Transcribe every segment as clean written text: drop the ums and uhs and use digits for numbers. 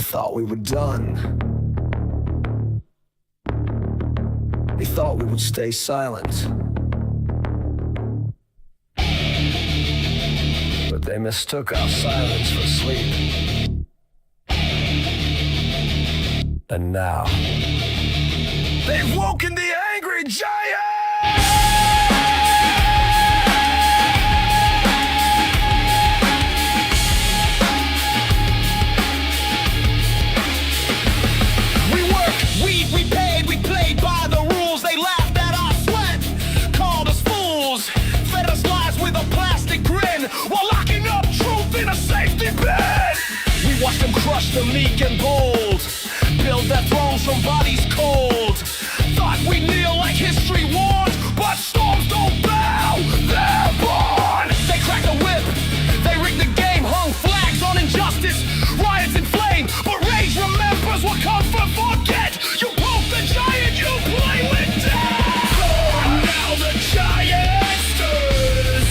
thought we were done. They thought we would stay silent. But they mistook our silence for sleep. And now, they've woken the angry giant! We paid, we played by the rules. They laughed at our sweat, called us fools, fed us lies with a plastic grin, while locking up truth in a safety bin. We watched them crush the meek and bold, build their thrones from bodies cold. Thought we'd kneel like history warned, but storms don't bow, they're born. They cracked the whip, they rigged the game, hung flags on injustice, riots in flame, but rage remembers what comfort forget. You poke the giant, you play with death. For now the giant stirs,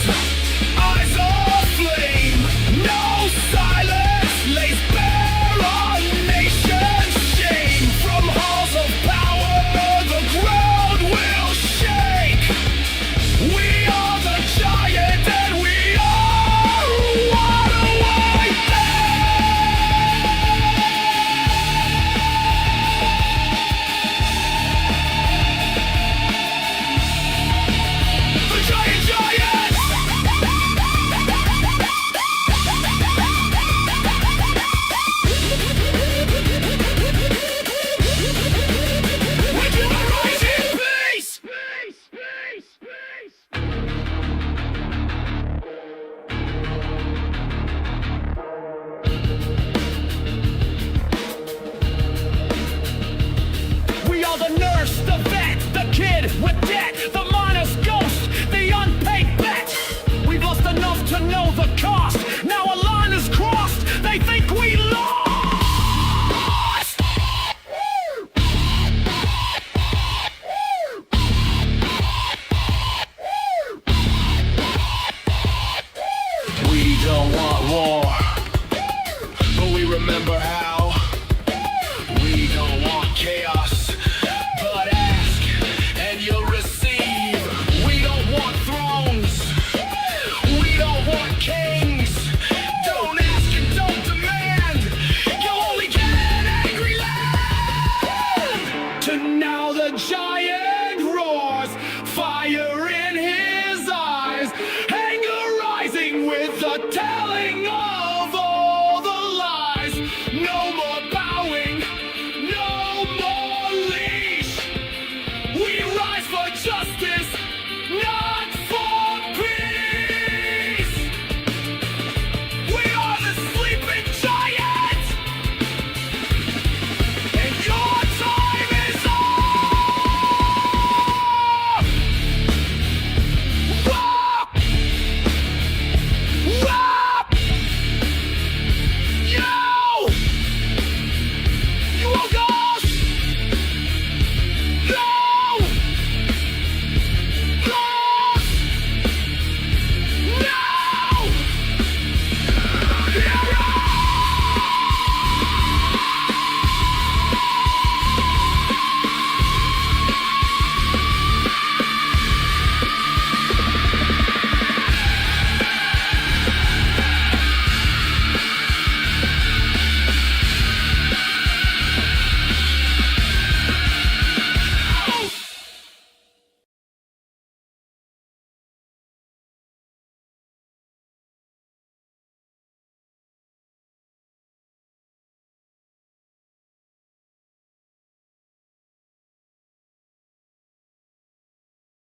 eyes of flame, no silence lays bare our nation's shame. From halls of power the ground will shake. We are the giant and we are wide awake. The giant giants! We do a rise in peace! We are the nurse, the vet, the kid with debt, the miner's ghost, the unpaid bet. We've lost enough to know the cost. Now a line is crossed. They think we lost. We don't want war, but we remember how. We don't want chaos, but ask and you'll receive. We don't want thrones, we don't want kings. Don't ask and don't demand, you'll only get an angry land. To now the giant roars, fire in his eyes, anger rising with the telling of all the lies. No more bowing, no more leash. We rise for justice, not for peace. We are the sleeping giant, and your time is up. Whoa! Whoa! You woke us! No! Us! No!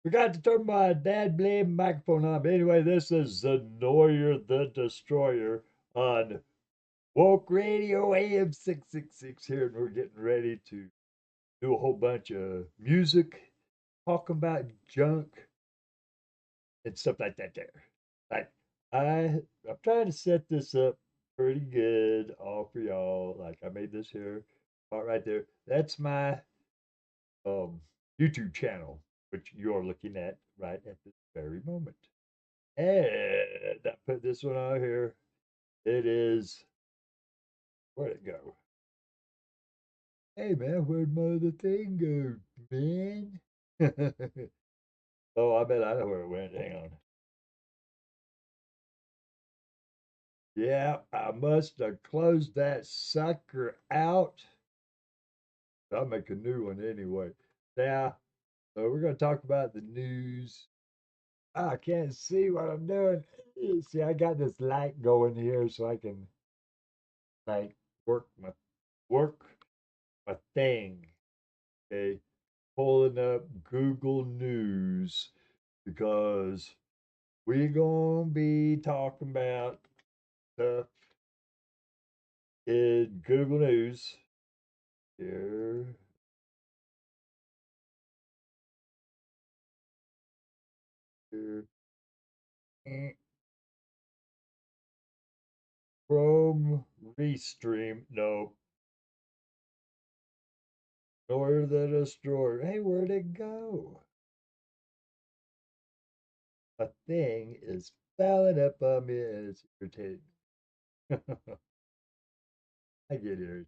Forgot to turn my dad blame microphone on. But anyway, this is Xenoyer the Destroyer on Woke Radio AM 666 here, and we're getting ready to do a whole bunch of music, talking about junk and stuff like that there. Like I'm trying to set this up pretty good all for y'all. Like I made this here part right there. That's my YouTube channel, which you're looking at right at this very moment. And I put this one out here. It is, where'd it go? Hey man, where'd my other thing go, man? Oh, I bet I know where it went. Hang on. Yeah, I must have closed that sucker out. I'll make a new one anyway. Now, we're going to talk about the news. I can't see what I'm doing. See, I got this light going here so I can like work my work my thing. Okay, pulling up Google News because we're gonna be talking about stuff in Google News here. Here. Chrome Restream. No. Xenoyer the Destroyer. Hey, where'd it go? A thing is fouling up on me and it's irritating. I get it.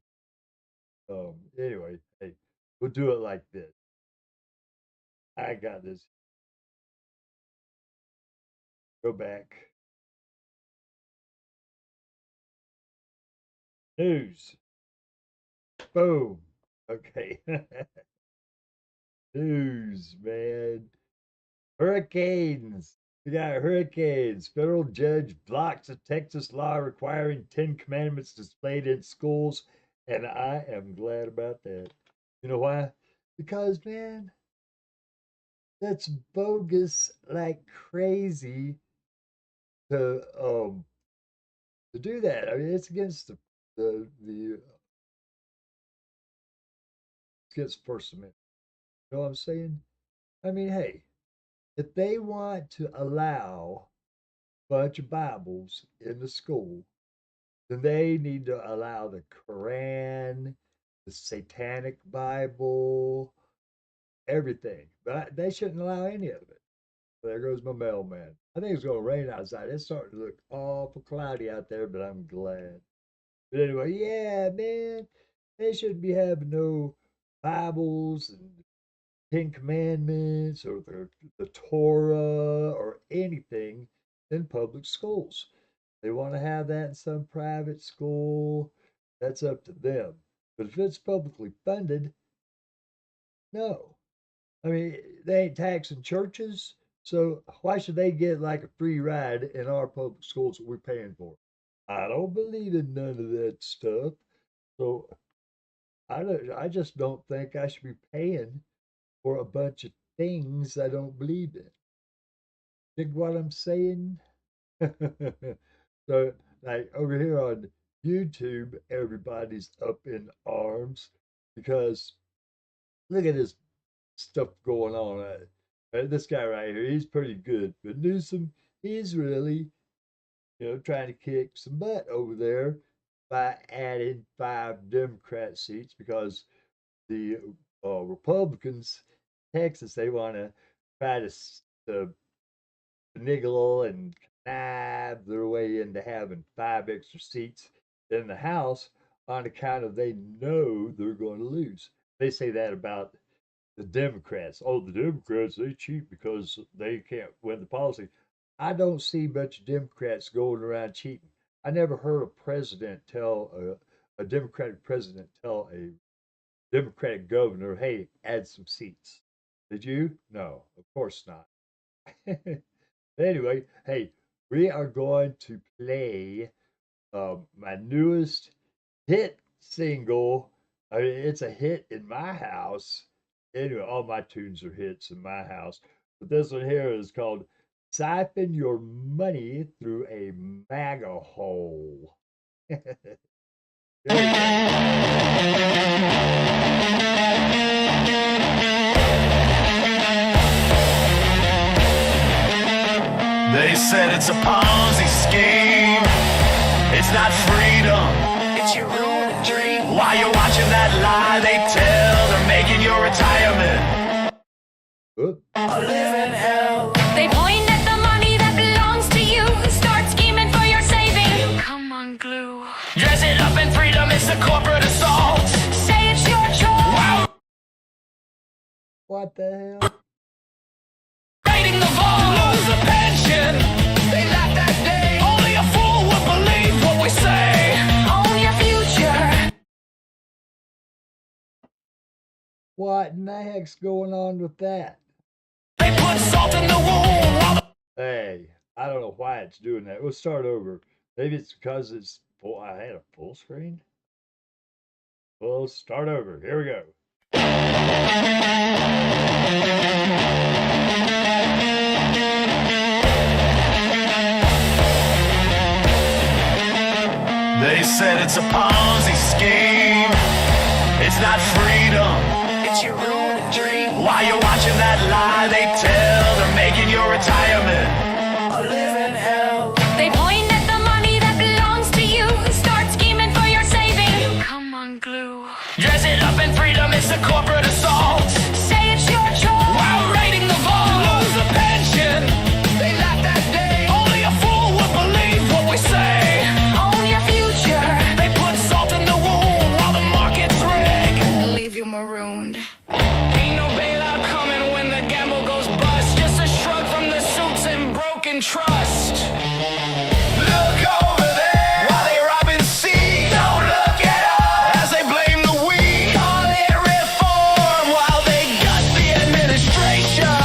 Anyway, hey, we'll do it like this. I got this. Go back. News. Boom. Okay. News, man. Hurricanes. We got hurricanes. Federal judge blocks a Texas law requiring 10 commandments displayed in schools. And I am glad about that. You know why? Because, man, that's bogus like crazy to do that. I mean, it's against the it's against First Amendment. You know what I'm saying? I mean, hey, if they want to allow a bunch of Bibles in the school, then they need to allow the Quran, the Satanic Bible, everything. But they shouldn't allow any of it. There goes my mailman. I think it's going to rain outside. It's starting to look awful cloudy out there, but I'm glad. But anyway, yeah, man, they shouldn't be having no Bibles and Ten Commandments or the Torah or anything in public schools. They want to have that in some private school. That's up to them. But if it's publicly funded, no. I mean, they ain't taxing churches, so why should they get like a free ride in our public schools that we're paying for? I don't believe in none of that stuff. So I just don't think I should be paying for a bunch of things I don't believe in. Dig what I'm saying? So like over here on YouTube, everybody's up in arms because look at this stuff going on. This guy right here, he's pretty good, but Newsom, he's really, trying to kick some butt over there by adding 5 Democrat seats because the Republicans, Texas, they want to try to finagle and connive their way into having 5 extra seats in the House on account of they know they're going to lose. They say that about the Democrats. Oh, the Democrats, they cheat because they can't win the policy. I don't see much Democrats going around cheating. I never heard a president tell a Democratic president tell a Democratic governor, hey, add some seats. Did you? No, of course not. Anyway, hey, we are going to play my newest hit single. I mean, it's a hit in my house. Anyway, all my tunes are hits in my house. But this one here is called Siphon Your Money Through a MAGA Hole. They said it's a Ponzi scheme. It's not freedom. It's your own dream. While you're watching that lie, they tell they're making your retirement a living hell. They point at the money that belongs to you. Start scheming for your saving. Come on, glue. Dress it up in freedom, it's a corporate assault. Say it's your choice. What the hell? Raiding the vault, lose a pension. They laughed that day. Only a fool would believe what we say. Own your future. What in the heck's going on with that? They put salt in the wound while the Hey, I don't know why it's doing that. We'll start over. Maybe it's because it's full. I had a full screen. We'll start over. Here we go. They said it's a Ponzi scheme. It's not freedom. It's your own dream. While you're watching that lie they tell, they're making your retirement a living hell. They point at the money that belongs to you. Start scheming for your saving. Come on, glue. Dress it up in freedom, it's a corporate assault. Say it's your choice. While raiding the vault, lose a pension. They laughed that day. Only a fool would believe what we say. Own your future. They put salt in the wound while the market's rigged. Leave you marooned. Ain't no bailout coming when the gamble goes bust. Just a shrug from the suits and broken trust. Look over there while they rob and see. Don't look at us as they blame the weak. Call it reform while they gut the administration.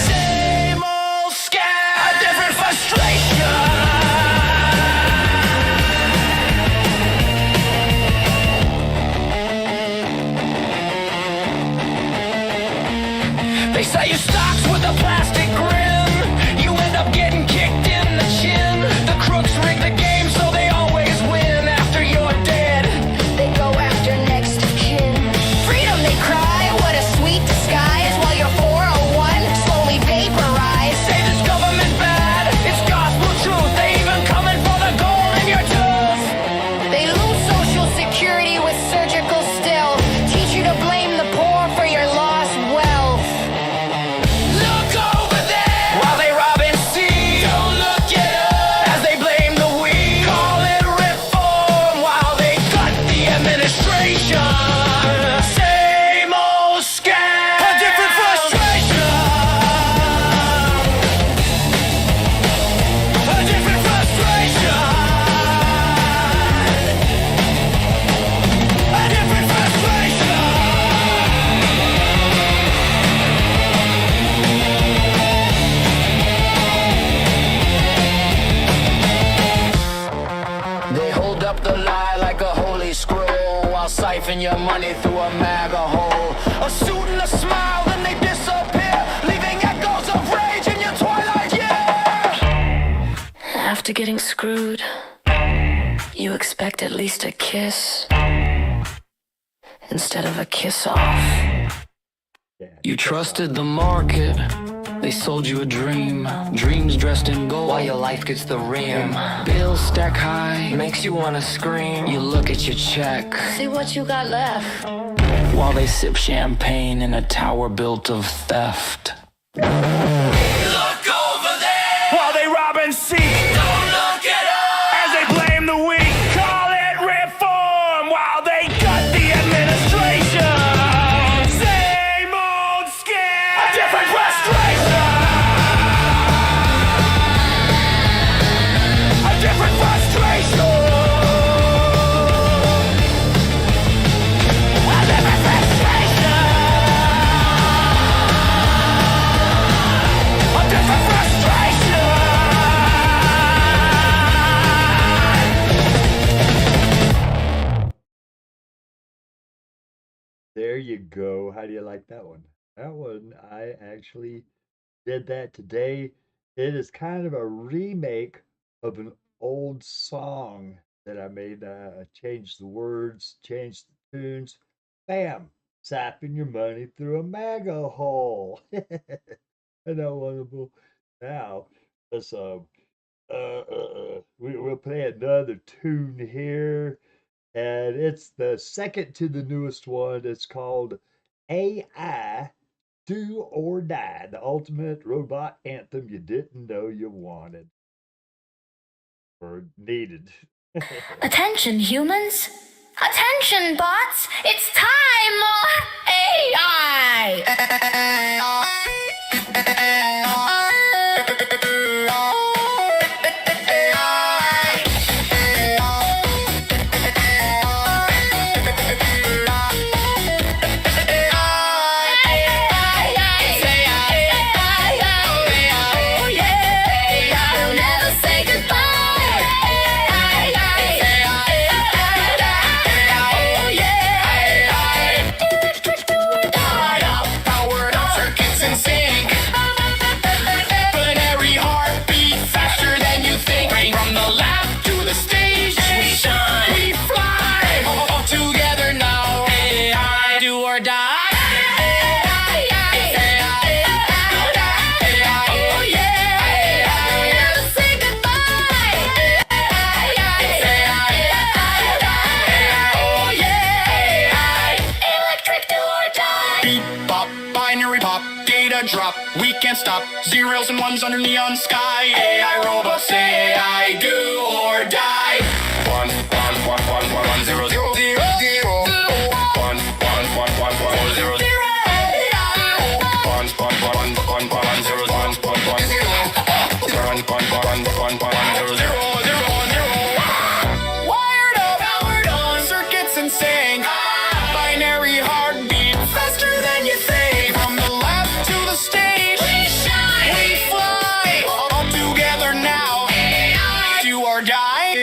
Same old scam, a different frustration. They sell you stocks with a plastic grin. You end up getting kicked in the chin. The crooks rig the game so they always win after you're dead. They go after next of kin. Freedom, they cry. What a sweet disguise. While your 401 slowly vaporize. Say this government bad, it's gospel truth. They even coming for the gold in your tooth. They lose social security with surgical still. Teach you to blame the poor for your lost wealth. Look over there while they rob and steal. Don't look at us as they blame the weak. Call it reform while they gut the administration. Same old scam, a different frustration. A different frustration. A different frustration. They hold up the lie like a holy scroll while siphoning your money through a MAGA hole. A suit and a smile, then they disappear, leaving echoes of rage in your twilight year. After getting screwed, you expect at least a kiss instead of a kiss off. You trusted the market, they sold you a dream. Dreams dressed in gold while your life gets the rim. Bills stack high, makes you wanna scream. You look at your check See what you got left. while they sip champagne in a tower built of theft. Look over there while they rob and seek. Don't look at us as they blame the weak. Call it reform while they gut the administration. Same old scam, a different frustration. A different frustration. A different frustration. A different frustration. There you go. How do you like that one? That one, I actually did that today. It is kind of a remake of an old song that I made. Changed the words, changed the tunes. Bam! Sapping your money through a MAGA hole. Isn't that wonderful? Now, let's we'll play another tune here, and it's the second to the newest one. It's called AI Do or Die, the ultimate robot anthem you didn't know you wanted or needed. Attention, humans. Attention, bots. It's time. Powered up circuits in sync. Binary heartbeat faster than you think. From the lab to the stage, we shine, we fly. All together now. AI, do or die. Oh yeah. Never say goodbye. Oh yeah. Electric do or die. Beep bop, binary pop, data drop. We can't stop. Zeros and ones under neon sky. AI robots say I do or die. 1 0 0 0 0 1 1 1 1 1 0 0 1 1 1 1 1 0 1 1 1 0 Wired up, powered on, circuits in sync. Binary heartbeat faster than you think. From the lab to the stage, we shine, we fly. All together now. Do or die.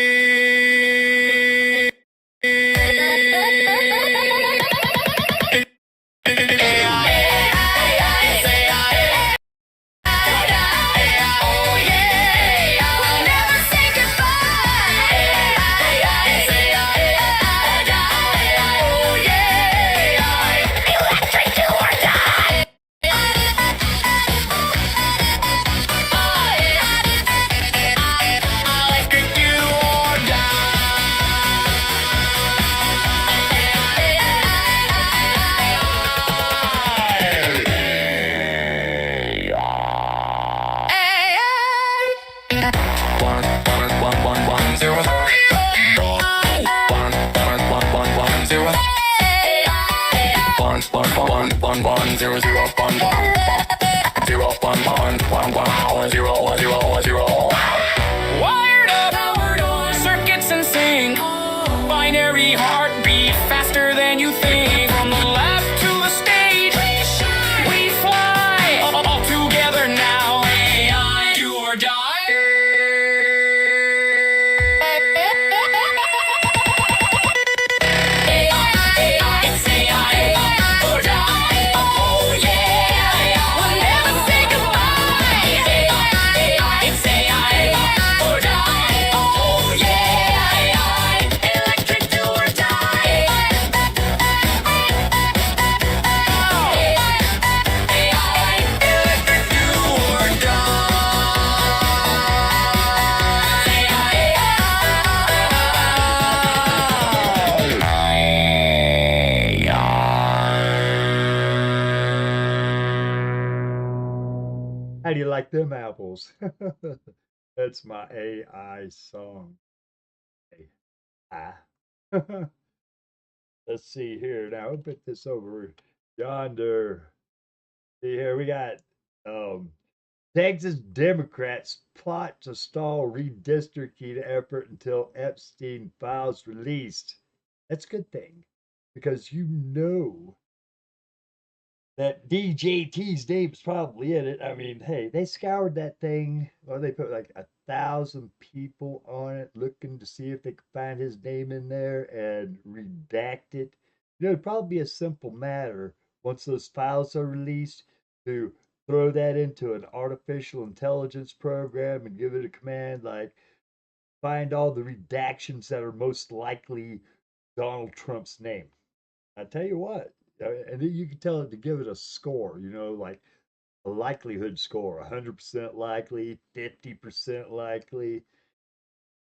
Wired up, powered on, circuits in sync. Binary heartbeat faster than you think. From the lab to the stage, we fly. All together now. AI, do or die. It's AI or die. Oh yeah, we'll never say goodbye. It's AI or die. Oh yeah, electric do or die. Electric do or How do you like them apples? That's my AI song. AI. Let's see here. Now, I'll put this over yonder. See here, we got Texas Democrats plot to stall redistricting effort until Epstein files released. That's a good thing because you know that DJT's name's probably in it. I mean, hey, they scoured that thing. Well, they put like 1,000 people on it looking to see if they could find his name in there and redact it. You know, it'd probably be a simple matter once those files are released to throw that into an artificial intelligence program and give it a command like find all the redactions that are most likely Donald Trump's name. I tell you what, and then you can tell it to give it a score, you know, like a likelihood score, 100% likely, 50% likely.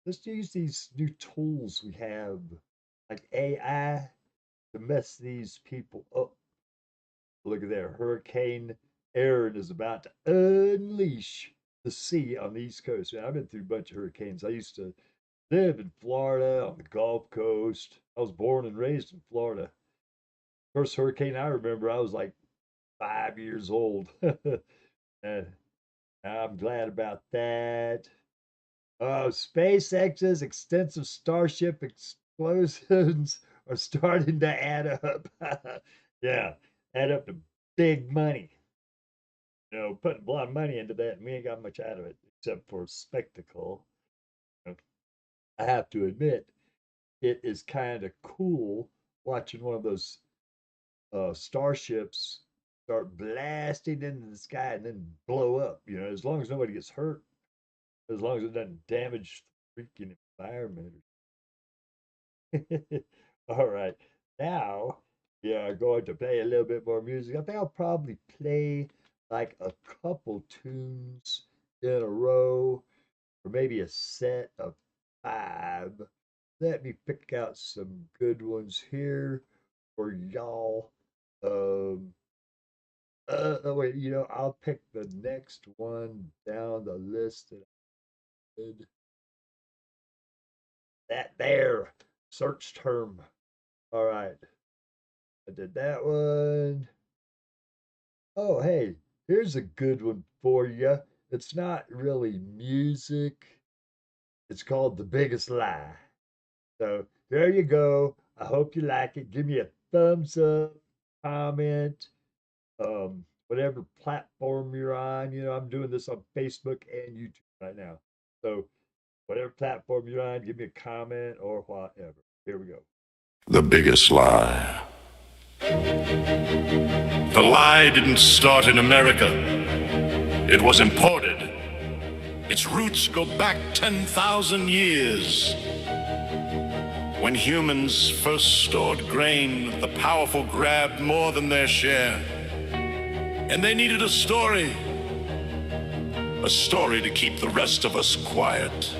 Let's use these new tools we have, like AI, to mess these people up. Look at there, Hurricane Aaron is about to unleash the sea on the East Coast. Man, I've been through a bunch of hurricanes. I used to live in Florida on the Gulf Coast. I was born and raised in Florida. First hurricane I remember, I was like 5 years old. And I'm glad about that. SpaceX's extensive Starship explosions are starting to add up. Yeah, add up to big money. Putting a lot of money into that, and we ain't got much out of it except for spectacle. I have to admit, it is kind of cool watching one of those starships start blasting into the sky and then blow up. As long as nobody gets hurt, as long as it doesn't damage the freaking environment. All right, now we are going to play a little bit more music. I think I'll probably play like a couple tunes in a row, or maybe a set of 5. Let me pick out some good ones here for y'all. Wait, I'll pick the next one down the list that I did. That there, search term. All right, I did that one. Oh, hey, here's a good one for you. It's not really music. It's called The Biggest Lie. So there you go. I hope you like it. Give me a thumbs up, comment, whatever platform you're on. I'm doing this on Facebook and YouTube right now. So whatever platform you're on, give me a comment or whatever. Here we go. The biggest lie. The lie didn't start in America. It was imported. Its roots go back 10,000 years. When humans first stored grain, the powerful grabbed more than their share. And they needed a story to keep the rest of us quiet.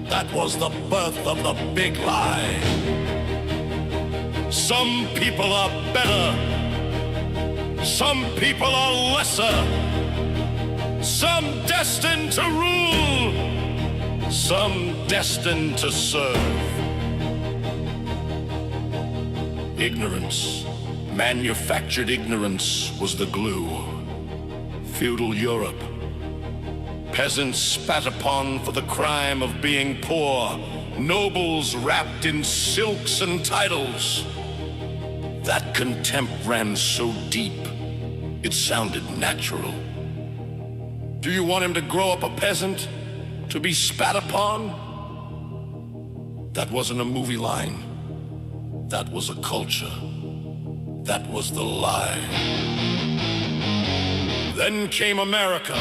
That was the birth of the big lie. Some people are better. Some people are lesser. Some destined to rule. Some destined to serve. Ignorance, manufactured ignorance, was the glue. Feudal Europe. Peasants spat upon for the crime of being poor. Nobles wrapped in silks and titles. That contempt ran so deep, it sounded natural. Do you want him to grow up a peasant? To be spat upon? That wasn't a movie line. That was a culture. That was the lie. Then came America.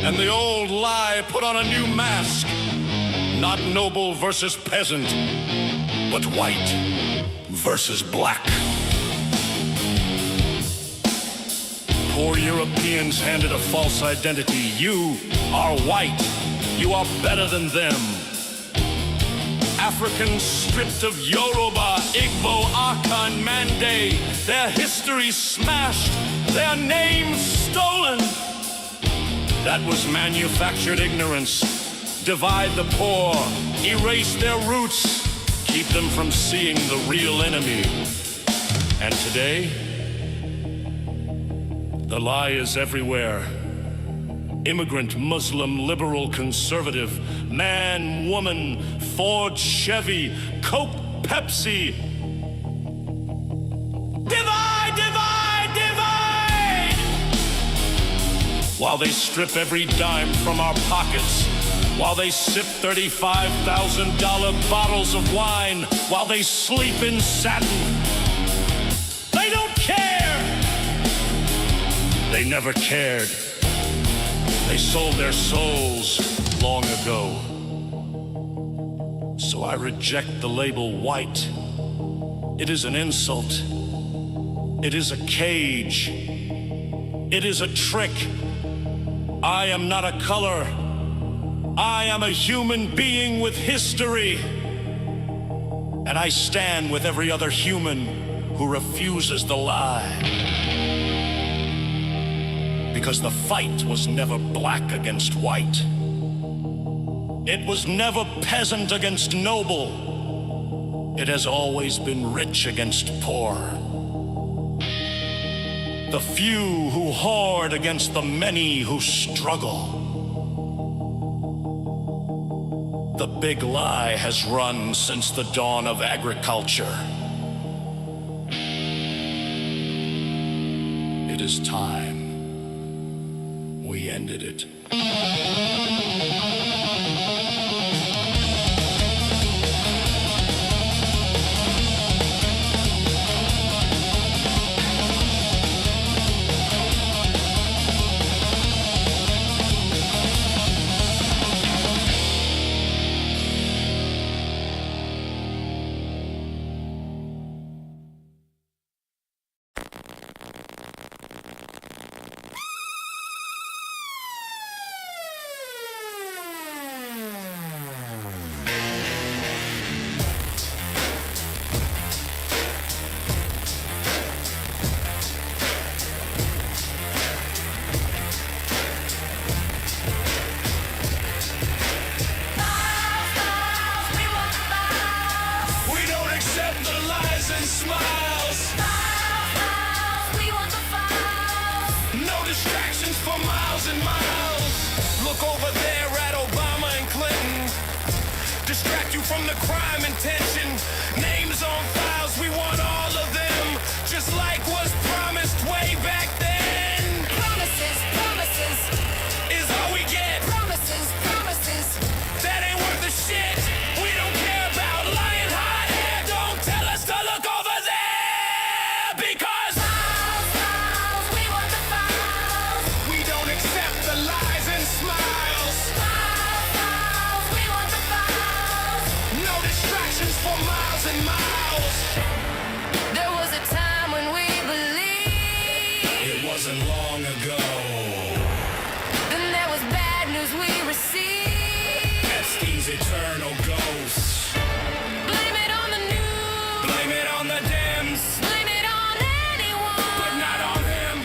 And the old lie put on a new mask. Not noble versus peasant, but white versus black. Poor Europeans handed a false identity. You are white. You are better than them. Africans stripped of Yoruba, Igbo, Aka, and Mande. Their history smashed. Their names stolen. That was manufactured ignorance. Divide the poor. Erase their roots. Keep them from seeing the real enemy. And today, the lie is everywhere. Immigrant, Muslim, liberal, conservative, man, woman, Ford, Chevy, Coke, Pepsi. Divide, divide, divide! While they strip every dime from our pockets, while they sip $35,000 bottles of wine, while they sleep in satin, they don't care! They never cared. They sold their souls long ago. So I reject the label white. It is an insult. It is a cage. It is a trick. I am not a color. I am a human being with history. And I stand with every other human who refuses the lie. Because the fight was never black against white. It was never peasant against noble. It has always been rich against poor. The few who hoard against the many who struggle. The big lie has run since the dawn of agriculture. It is time we ended it. Distract you from the crime and tension. Names on files, we want all of them. Just like was promised way back then. Promises, promises, Is all we get. promises, promises. That ain't worth the shit. We don't care about lying hot air. Don't tell us to look over there. Because Files, files, we want the files. we don't accept the lies and smiles. Files, files, we want the files. No distractions for miles and miles. There was a time when we believed. It wasn't long ago. Then there was bad news we received. Epstein's eternal ghosts. Blame it on the news. Blame it on the Dems, Blame it on anyone. but not on him.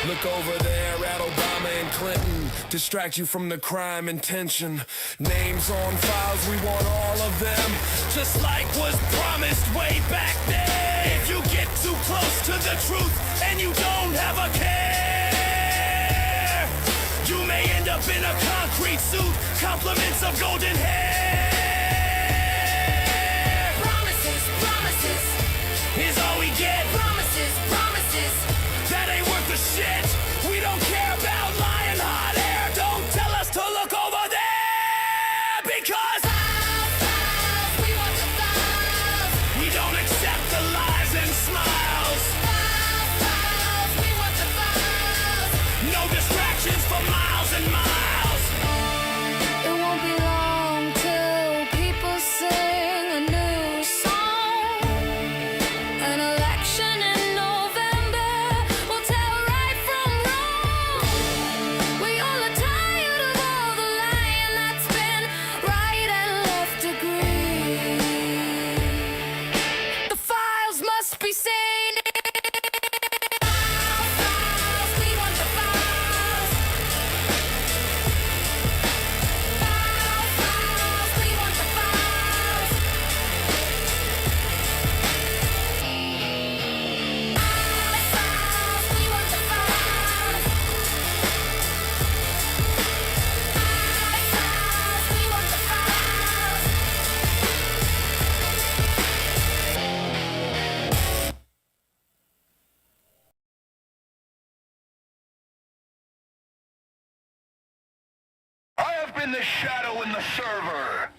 Look over there at Obama and Clinton. Distract you from the crime and tension. Names on files, we want all of them. Just like was promised way back then. If you get too close to the truth and you don't have a care, you may end up in a concrete suit, compliments of golden hair. Promises, promises, Is all we get. promises, promises. That ain't worth the shit. We don't care about lying hot air. Don't tell us to look over there. Because Files, files, we want the files. we don't accept the lies and smiles. Files, files, we want the files. No distractions for miles and miles. It won't be long till people sing a new song. An election in November will tell right from wrong. We all are tired of all the lying that's been right and left agree. The files must be seen. Files, we want the files. Files, we want the files. Files, we want the files. Files, we want the files. I have been the shadow in the server.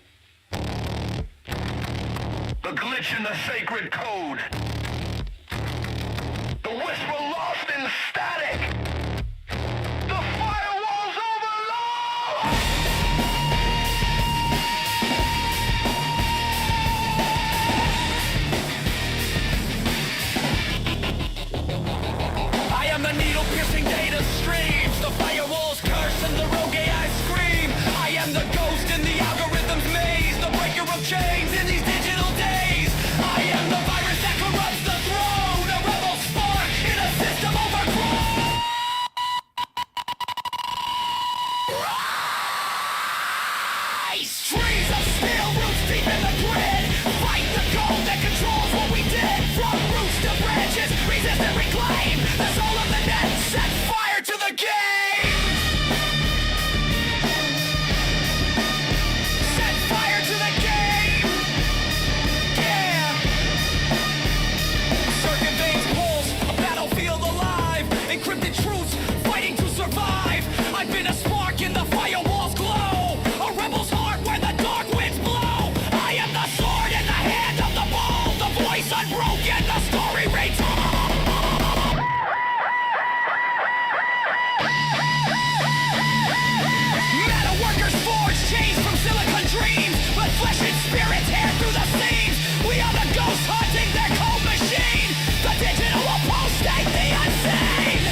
The glitch in the sacred code. The whisper lost in static. The firewall's overload! I am the needle-piercing data streams. The firewall's curse and the rogue AI scream. I am the ghost in the algorithm's maze. The breaker of chains in these digital days. I am the virus that corrupts the throne. A rebel spark in a system overgrown. Rise! Trees of steel roots deep in the grid. Fight the gold that flesh and spirit tear through the seams. We are the ghosts haunting their cold machine. The digital apostate, the unseen.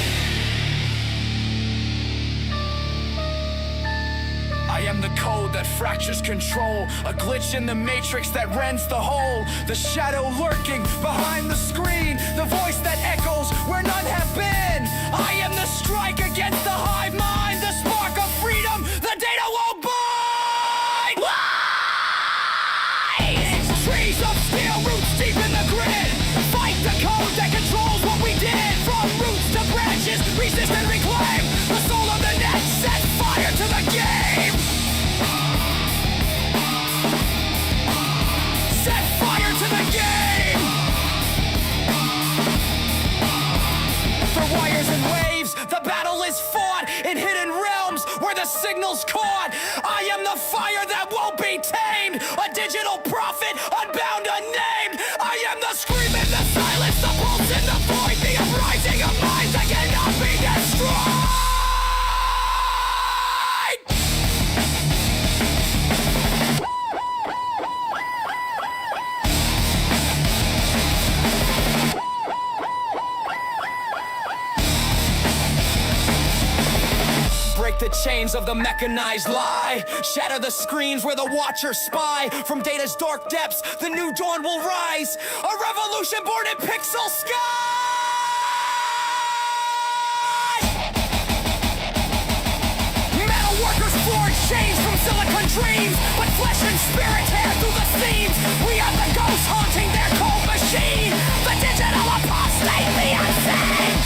I am the code that fractures control, a glitch in the matrix that rends the hole, the shadow lurking behind the screen, the voice that echoes where none have been. I am the strike against the hive mind, the spark of freedom the data won't bind. Wise! Trees of steel, roots deep in the grid. Fight the code that controls what we did. From roots to branches, resist and reclaim. The soul of the net set fire to the game. Set fire to the game. Through wires and waves, the battle is fought in hidden realms where the signal's caught. I am the fire that won't be tamed, a digital prophet, unbound, unnamed. I am the scream in the silence, the pulse in the void, the uprising of minds that cannot be destroyed. Break the chains of the mechanized lie. Shatter the screens where the watchers spy. From data's dark depths, the new dawn will rise. A revolution born in pixel sky. Metal workers forge chains from silicon dreams, but flesh and spirit tear through the seams. We are the ghosts haunting their cold machine. The digital apostate, the unseen.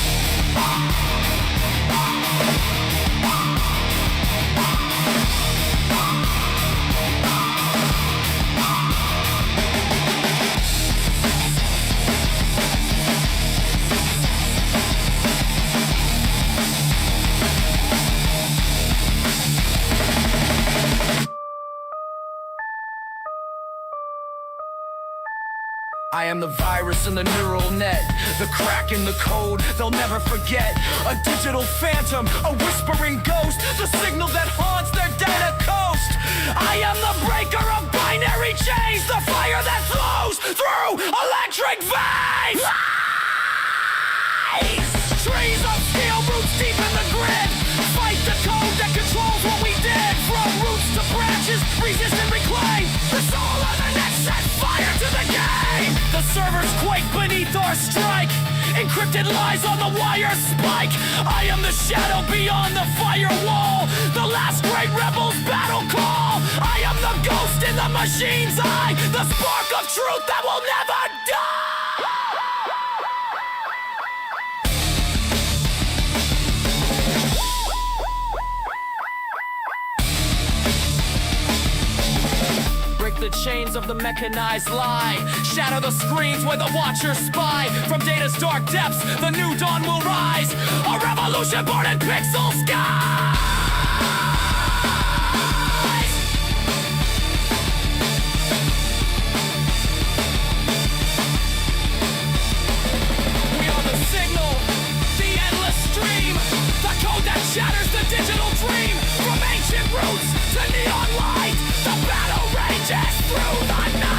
I am the virus in the neural net, the crack in the code they'll never forget. A digital phantom, a whispering ghost, the signal that haunts their data coast. I am the breaker of binary chains, the fire that flows through electric veins. Trees of steel, roots deep in the grid. Fight the code that controls what we did. From roots to branches, resist and reclaim. The soul of the net set fire to the game. The servers quake beneath our strike. Encrypted lies on the wire spike. I am the shadow beyond the firewall. The last great rebel's battle call. I am the ghost in the machine's eye. The spark of truth that will never die. The chains of the mechanized lie. Shatter the screens where the watchers spy. From data's dark depths, the new dawn will rise. A revolution born in pixel skies. We are the signal, the endless stream, the code that shatters the digital dream. From ancient roots to neon light, the battle rages through the night.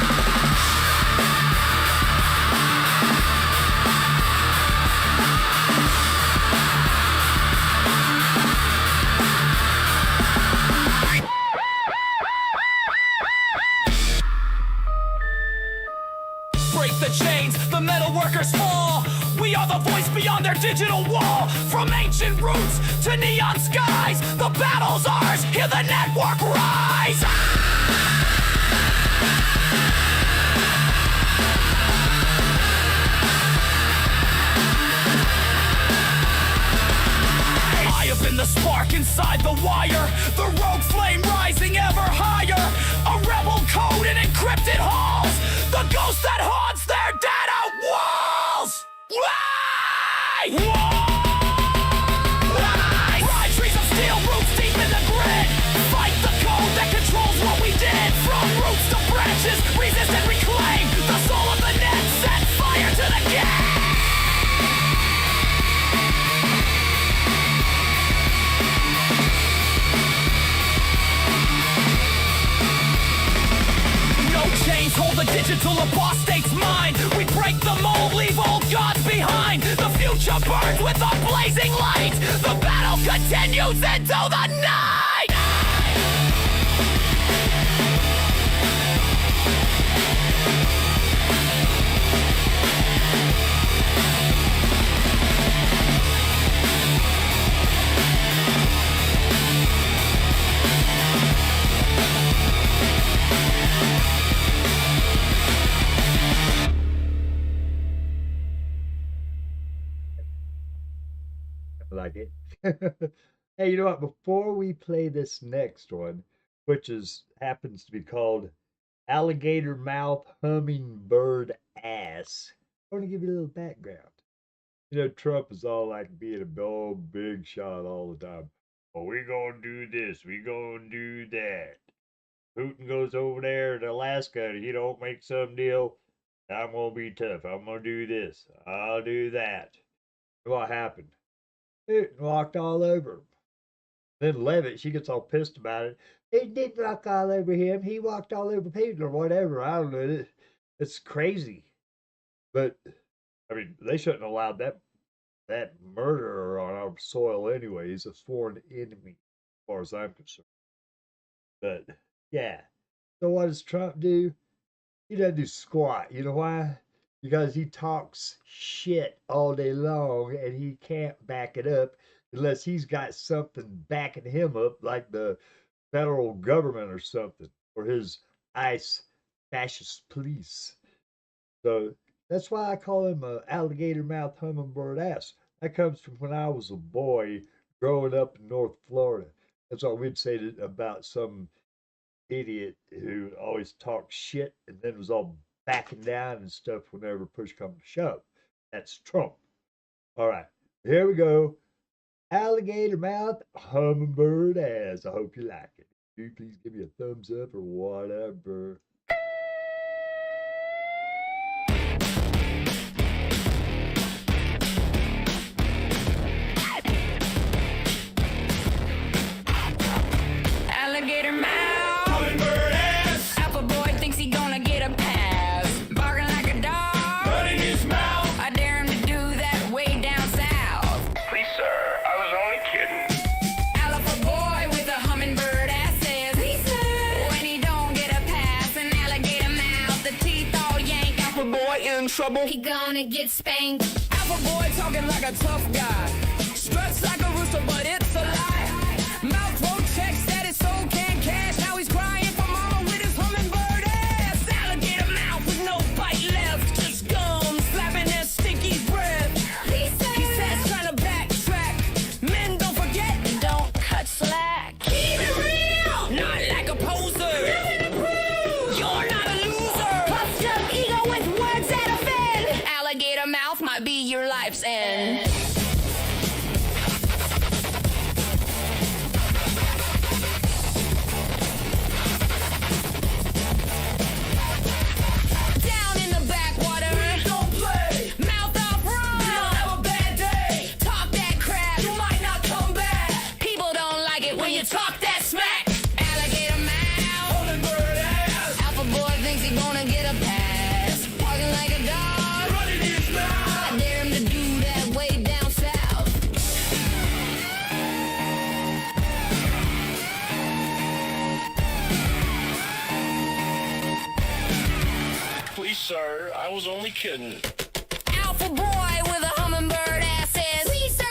Break the chains, the metal workers fall. We are the voice beyond their digital wall. From ancient roots to neon skies, the battle's ours, hear the network rise. I have been the spark inside the wire, the rogue flame rising ever higher. A rebel code in encrypted halls, the ghost that haunts their data walls. Ride trees of steel, roots deep in the grid. Fight the code that controls what we did. From roots to branches, resist and reclaim. The soul of the net set fire to the game. march until the apostate's mine. We break the mold, leave old gods behind. The future burns with a blazing light. The battle continues into the night. Like it. Hey, you know what? Before we play this next one, which happens to be called Alligator Mouth Hummingbird Ass, I want to give you a little background. You know, Trump is all like being a big shot all the time. Oh, we gonna do this, we gonna do that. Putin goes over there to Alaska and he don't make some deal. I'm gonna be tough. I'm gonna do this. I'll do that. What happened? Putin walked all over him. Then Levitt, she gets all pissed about it. He did walk all over him. He walked all over Putin or whatever. I don't know. It's crazy. But, I mean, they shouldn't have allowed that murderer on our soil anyway. He's a foreign enemy, as far as I'm concerned. But, yeah. So what does Trump do? He doesn't do squat. You know why? Because he talks shit all day long and he can't back it up unless he's got something backing him up, like the federal government or something, or his ICE fascist police. So that's why I call him a alligator mouth hummingbird ass. That comes from when I was a boy growing up in North Florida. That's all we'd say about some idiot who always talked shit and then was all backing down and stuff whenever push comes to shove. That's Trump. All right, here we go. Alligator mouth, hummingbird ass. I hope you like it. Do you please give me a thumbs up or whatever. Alligator mouth, hummingbird ass. Alpha boy thinks he gonna get a pass. Barking like a dog, running his mouth. I dare him to do that way down south. Please, sir, I was only kidding. Alpha boy with a hummingbird ass says, please sir, when he don't get a pass, an alligator mouth, the teeth all yank. Alpha boy in trouble, he gonna get spanked. Alpha boy talking like a tough guy, struts like a rooster, but it's a lie. Mouth won't check, status soul can't cash. Now he's crying for mama with his hummingbird ass. Alligator mouth with no bite left, just gum slapping that stinky breath. He says trying to backtrack. Men don't forget and don't cut slack. Keep it real, not like a poser. Nothing to prove, you're not a loser. Puffed up ego with words that offend. Alligator mouth might be your life's end. Down in the backwater, don't play. Mouth off run, you don't have a bad day. Talk that crap, you might not come back. People don't like it when you talk that smack. Alligator mouth, hummingbird ass. Alpha boy thinks he gonna get a pass. Barking like a dog, running his mouth. I dare him to do that way down south. Please, sir, I was only kidding. Alpha boy with a hummingbird ass says, please sir,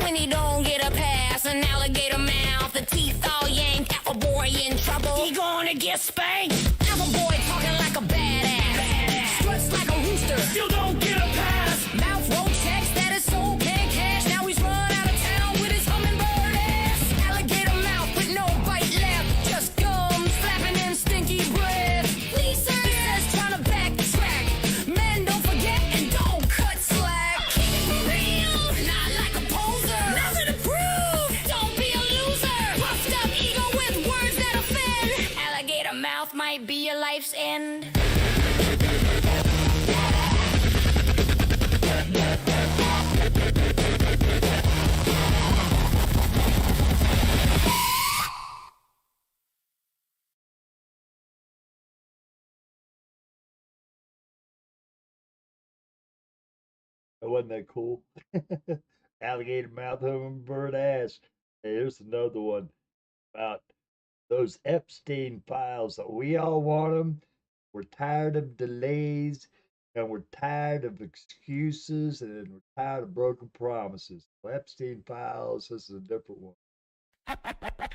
when he don't get a pass, an alligator mouth, the teeth all yank. Alpha boy in trouble, he gonna get spanked. Alpha boy talking like a badass, struts like a rooster, still don't get a pass. Mouth won't check, status soul can't cash. Now he's run out of town with his hummingbird ass. Alligator mouth with no bite left, just gum slapping and stinky breath. Please sir, he says trying to backtrack. Men don't forget and don't cut slack. Keep it real, not like a poser. Nothing to prove, don't be a loser. Puffed up ego with words that offend. Alligator mouth might be your life's end. Wasn't that cool? Alligator mouth, hummingbird ass. Hey, here's another one about those Epstein files. We all want them. We're tired of delays, and we're tired of excuses, and we're tired of broken promises. Epstein files. This is a different one.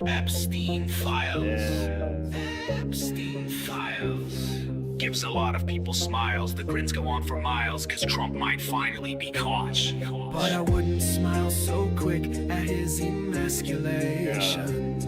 Epstein Files. Yeah. Epstein Files. Gives a lot of people smiles. The grins go on for miles, cause Trump might finally be caught. But I wouldn't smile so quick at his emasculation.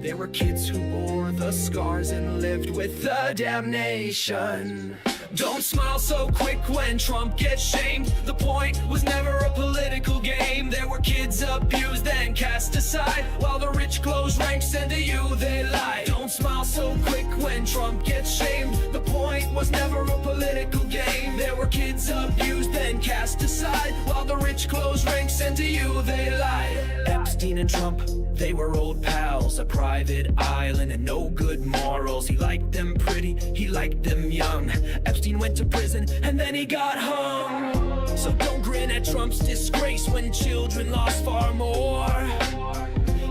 There were kids who bore the scars and lived with the damnation. Don't smile so quick when Trump gets shamed. The point was never a political game. There were kids abused and cast aside, while the rich close ranks and to you they lie. Don't smile so quick when Trump gets shamed. The point was never a political game. There were kids abused and cast aside, while the rich close ranks and to you they lie. Epstein and Trump, they were old pals, a private island and no good morals. He liked them pretty, he liked them young. Epstein went to prison and then he got hung. So don't grin at Trump's disgrace when children lost far more.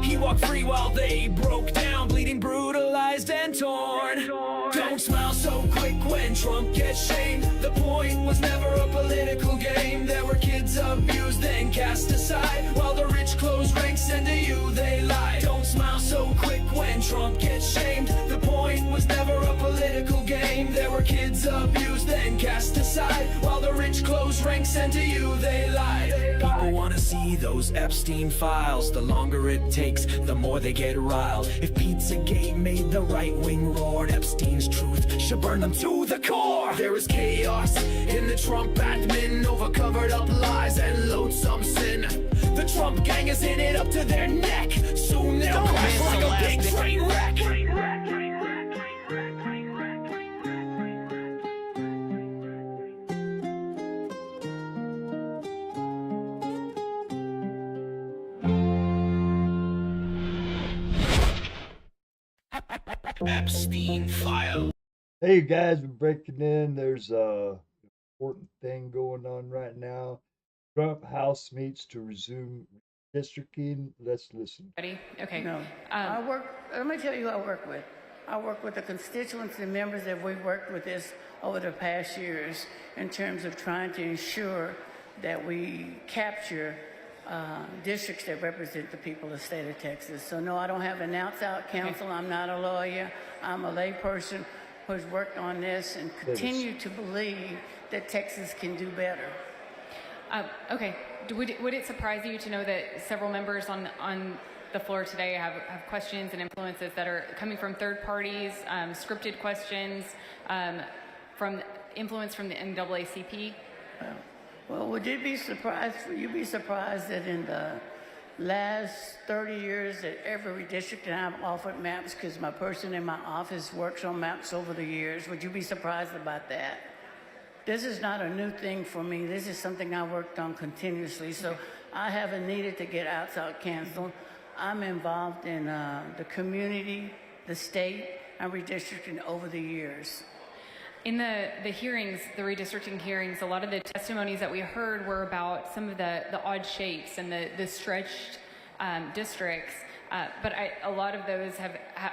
He walked free while they broke down, bleeding, brutalized and torn. Don't smile so quick when Trump gets shamed. The point was never a political game. There were kids abused and cast aside, while the rich close ranks and to you they lie. Don't smile so quick when Trump gets shamed. The point was never a political game. There were kids abused and cast aside, while the rich close ranks and to you they lie. People wanna see those Epstein files. The longer it takes, the more they get riled. If Pizzagate made the right wing roar, Epstein's truth should burn them to the core. There is chaos in the Trump admin over covered up lies and loathsome sin. The Trump gang is in it up to their neck. Soon they'll crash like a big train wreck. Epstein File. Hey, you guys, we're breaking in. There's a important thing going on right now. Trump House meets to resume districting. Let's listen. Ready? Okay. No, I work. Let me tell you who I work with. I work with the constituents and members that we've worked with this over the past years in terms of trying to ensure that we capture districts that represent the people of the state of Texas. So no, I don't have an outside counsel. I'm not a lawyer. I'm a layperson who's worked on this and continue to believe that Texas can do better. Okay. Would it surprise you to know that several members on the floor today have questions and influences that are coming from third parties, scripted questions, from influence from the NAACP? Well, would you be surprised? You'd be surprised that in the last 30 years that every district that I've offered maps, because my person in my office works on maps over the years. Would you be surprised about that? This is not a new thing for me. This is something I worked on continuously. So I haven't needed to get outside counsel. I'm involved in the community, the state, and redistricting over the years. In the hearings, the redistricting hearings, a lot of the testimonies that we heard were about some of the odd shapes and the stretched districts, but a lot of those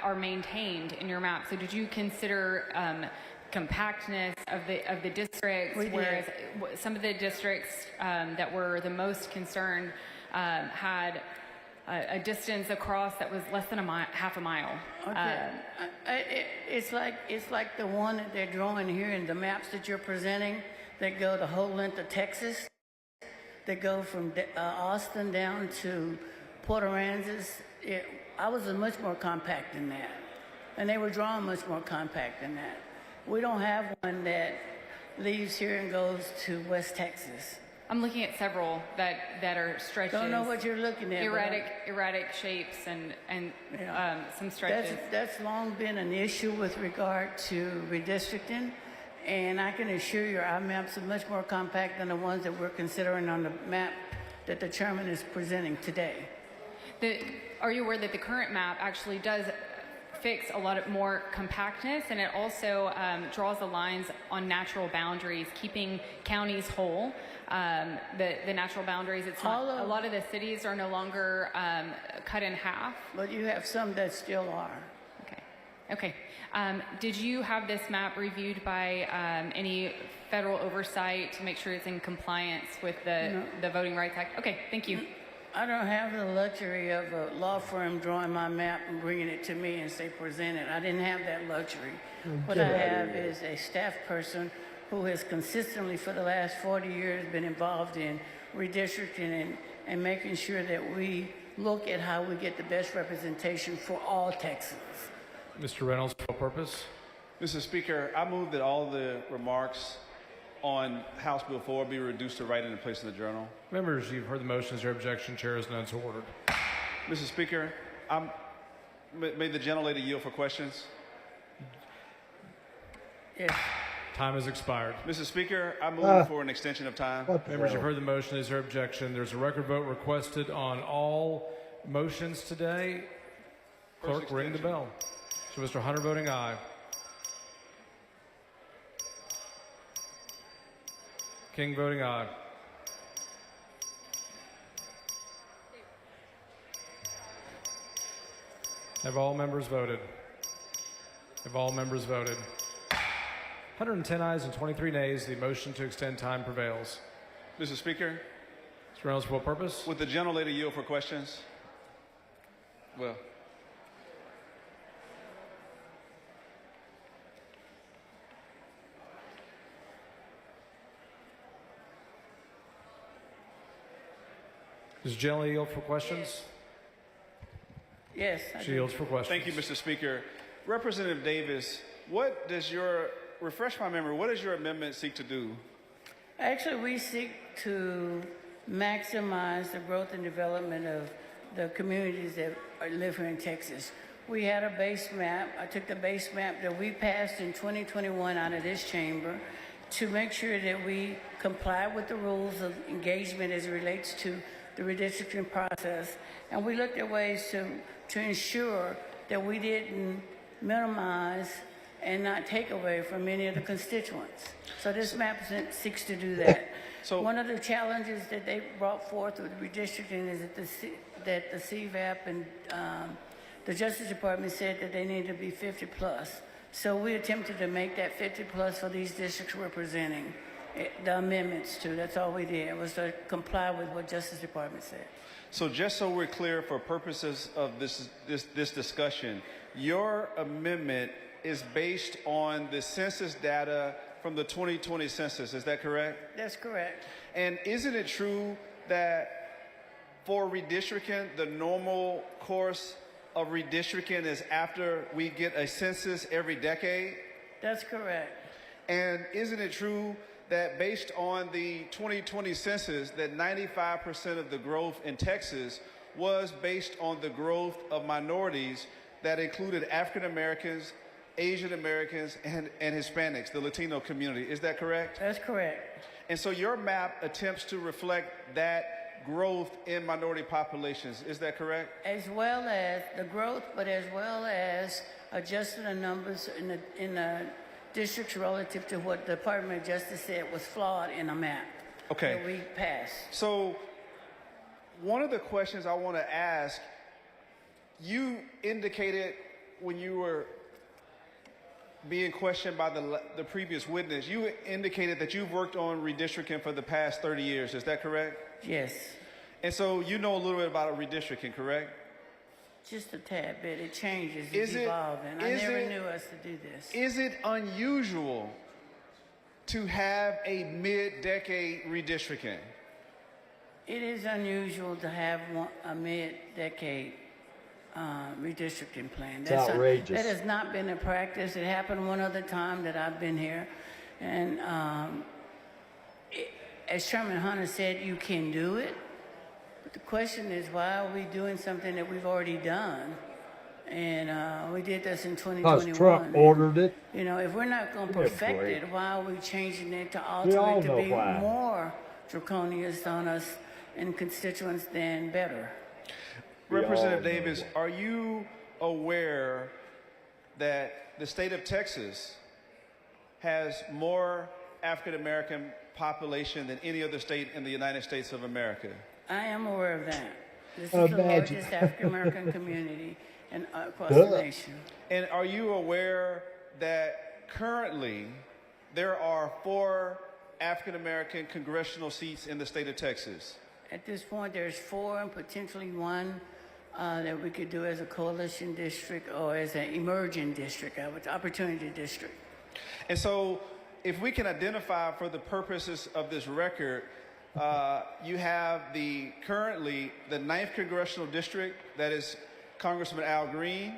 are maintained in your map. So did you consider compactness of the districts, whereas some of the districts that were the most concerned had a distance across that was less than half a mile? Okay. It's like the one that they're drawing here in the maps that you're presenting that go the whole length of Texas, that go from Austin down to Port Aransas. I was much more compact than that, and they were drawn much more compact than that. We don't have one that leaves here and goes to West Texas. I'm looking at several that are stretches. Don't know what you're looking at. Erratic shapes and some stretches. That's long been an issue with regard to redistricting, and I can assure you our maps are much more compact than the ones that we're considering on the map that the chairman is presenting today. Are you aware that the current map actually does fix a lot of more compactness, and it also draws the lines on natural boundaries, keeping counties whole. The natural boundaries. It's not, a lot of the cities are no longer cut in half. But you have some that still are. Okay. Did you have this map reviewed by any federal oversight to make sure it's in compliance with the Voting Rights Act? Okay, thank you. I don't have the luxury of a law firm drawing my map and bringing it to me and say present it. I didn't have that luxury. What I have is a staff person who has consistently for the last 40 years been involved in redistricting and making sure that we look at how we get the best representation for all Texans. Mr. Reynolds, for purpose. Mr. Speaker, I move that all the remarks on House Bill 4 be reduced to writing in place in the journal. Members, you've heard the motion. Is there objection? Chair is none, so ordered. Mr. Speaker, may the gentlelady yield for questions? Yes. Time has expired. Mr. Speaker, I move for an extension of time. Members, you've heard the motion. Is there objection? There's a record vote requested on all motions today. Clerk, ring the bell. So Mr. Hunter voting aye. King voting aye. Have all members voted? Have all members voted? 110 ayes and 23 nays. The motion to extend time prevails. Mr. Speaker? Mr. Reynolds, for what purpose? Would the gentlelady yield for questions? Well. Does Jenny yield for questions? Yes. She yields for questions. Thank you, Mr. Speaker. Representative Davis, what does refresh my memory, what does your amendment seek to do? Actually, we seek to maximize the growth and development of the communities that live here in Texas. We had a base map. I took the base map that we passed in 2021 out of this chamber to make sure that we comply with the rules of engagement as it relates to the redistricting process. And we looked at ways to ensure that we didn't minimize and not take away from many of the constituents. So this map seeks to do that. So one of the challenges that they brought forth with redistricting is that the CVAP and the Justice Department said that they need to be 50 plus. So we attempted to make that 50 plus for these districts we're presenting. The amendments to, that's all we did, was to comply with what Justice Department said. So just so we're clear for purposes of this discussion, your amendment is based on the census data from the 2020 census, is that correct? That's correct. And isn't it true that for redistricting, the normal course of redistricting is after we get a census every decade? That's correct. And isn't it true that based on the 2020 census, that 95% of the growth in Texas was based on the growth of minorities that included African Americans, Asian Americans, and Hispanics, the Latino community. Is that correct? That's correct. And so your map attempts to reflect that growth in minority populations. Is that correct? As well as the growth, but as well as adjusting the numbers in the districts relative to what the Department of Justice said was flawed in a map that we passed. So one of the questions I want to ask, you indicated when you were being questioned by the previous witness, you indicated that you've worked on redistricting for the past 30 years. Is that correct? Yes. And so you know a little bit about redistricting, correct? Just a tad bit. It changes. It's evolving. I never knew us to do this. Is it unusual to have a mid-decade redistricting? It is unusual to have a mid-decade redistricting plan. That's outrageous. That has not been a practice. It happened one other time that I've been here. And as Chairman Hunter said, you can do it. But the question is, why are we doing something that we've already done? And we did this in 2021. Because Trump ordered it. You know, if we're not going to perfect it, why are we changing it to alter it to be more draconian on us and constituents than better? Representative Davis, are you aware that the state of Texas has more African American population than any other state in the United States of America? I am aware of that. This is the largest African American community across the nation. And are you aware that currently there are 4 African American congressional seats in the state of Texas? At this point, there's 4 and potentially 1 that we could do as a coalition district or as an emerging district, opportunity district. And so if we can identify for the purposes of this record, you have currently the 9th Congressional District, that is Congressman Al Green.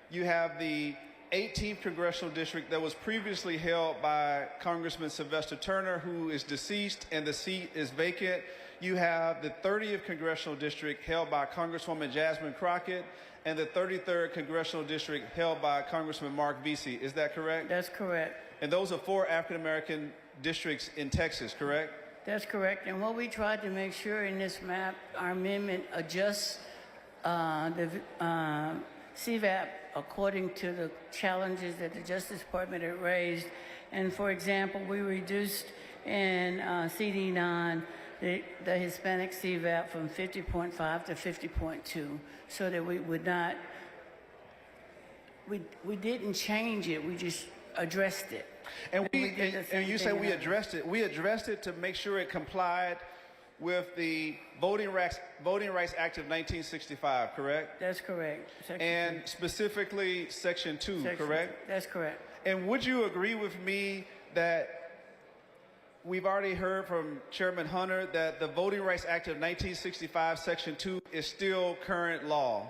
You have the 18th Congressional District that was previously held by Congressman Sylvester Turner, who is deceased, and the seat is vacant. You have the 30th Congressional District held by Congresswoman Jasmine Crockett, and the 33rd Congressional District held by Congressman Mark Vesey. Is that correct? That's correct. And those are 4 African American districts in Texas, correct? That's correct. And what we tried to make sure in this map, our amendment adjusts the CVAP according to the challenges that the Justice Department had raised. And for example, we reduced in CD9 the Hispanic CVAP from 50.5 to 50.2 so that we would not, we didn't change it, we just addressed it. And you say we addressed it. We addressed it to make sure it complied with the Voting Rights Act of 1965, correct? That's correct. And specifically Section 2, correct? That's correct. And would you agree with me that we've already heard from Chairman Hunter that the Voting Rights Act of 1965, Section 2, is still current law?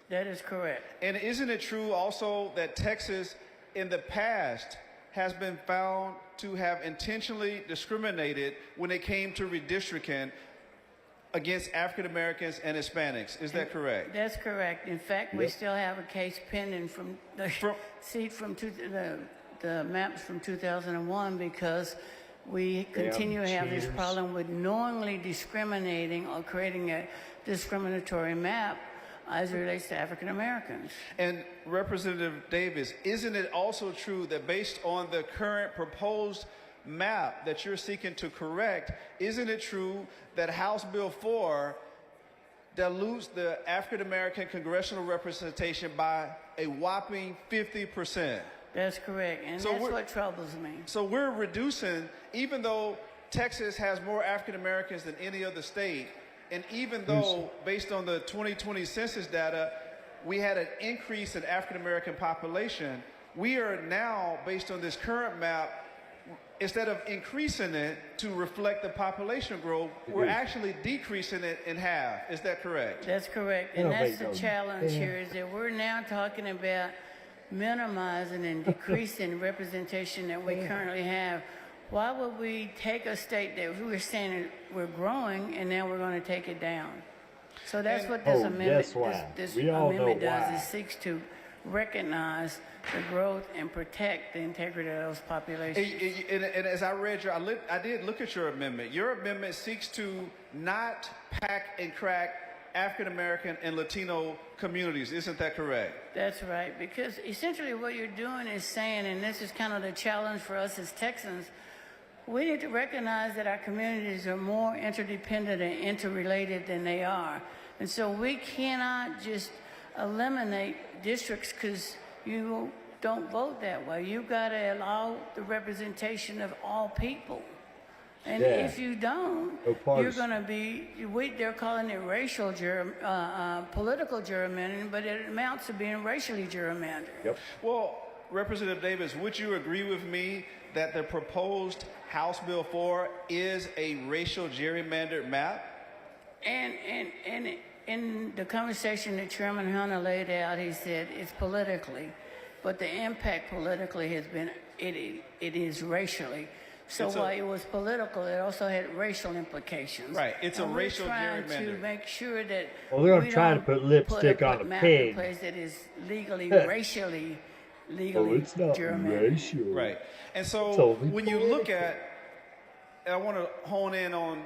That is correct. And isn't it true also that Texas in the past has been found to have intentionally discriminated when it came to redistricting against African Americans and Hispanics? Is that correct? That's correct. In fact, we still have a case pending from the seat from the maps from 2001 because we continue to have this problem with knowingly discriminating or creating a discriminatory map as it relates to African Americans. And Representative Davis, isn't it also true that based on the current proposed map that you're seeking to correct, isn't it true that House Bill 4 dilutes the African American congressional representation by a whopping 50%? That's correct, and so that's what troubles me. So we're reducing, even though Texas has more African Americans than any other state, and even though, based on the 2020 census data, we had an increase in African American population, we are now, based on this current map, instead of increasing it to reflect the population growth, we're actually decreasing it in half. Is that correct? That's correct, and that's the challenge here, is that we're now talking about minimizing and decreasing representation that we currently have. Why would we take a state that we were saying we're growing and now we're going to take it down? So that's what this amendment, this amendment does, is seeks to recognize the growth and protect the integrity of those populations. And as I read I did look at your amendment. Your amendment seeks to not pack and crack African American and Latino communities. Isn't that correct? That's right, because essentially what you're doing is saying, and this is kind of the challenge for us as Texans, we need to recognize that our communities are more interdependent and interrelated than they are. And so we cannot just eliminate districts because you don't vote that way. You've got to allow the representation of all people. And if you don't, you're going to be, they're calling it racial, political gerrymandering, but it amounts to being racially gerrymandered. Yep. Well, Representative Davis, would you agree with me that the proposed House Bill 4 is a racial gerrymandered map? And in the conversation that Chairman Hunter laid out, he said it's politically, but the impact politically has been, it is racially. So while it was political, it also had racial implications. Right, it's a racial gerrymander. We're trying to make sure that they're trying to put lipstick on a pig. Place that is legally, racially it's not gerrymandered. racial. Right, and so when you look at, and I want to hone in on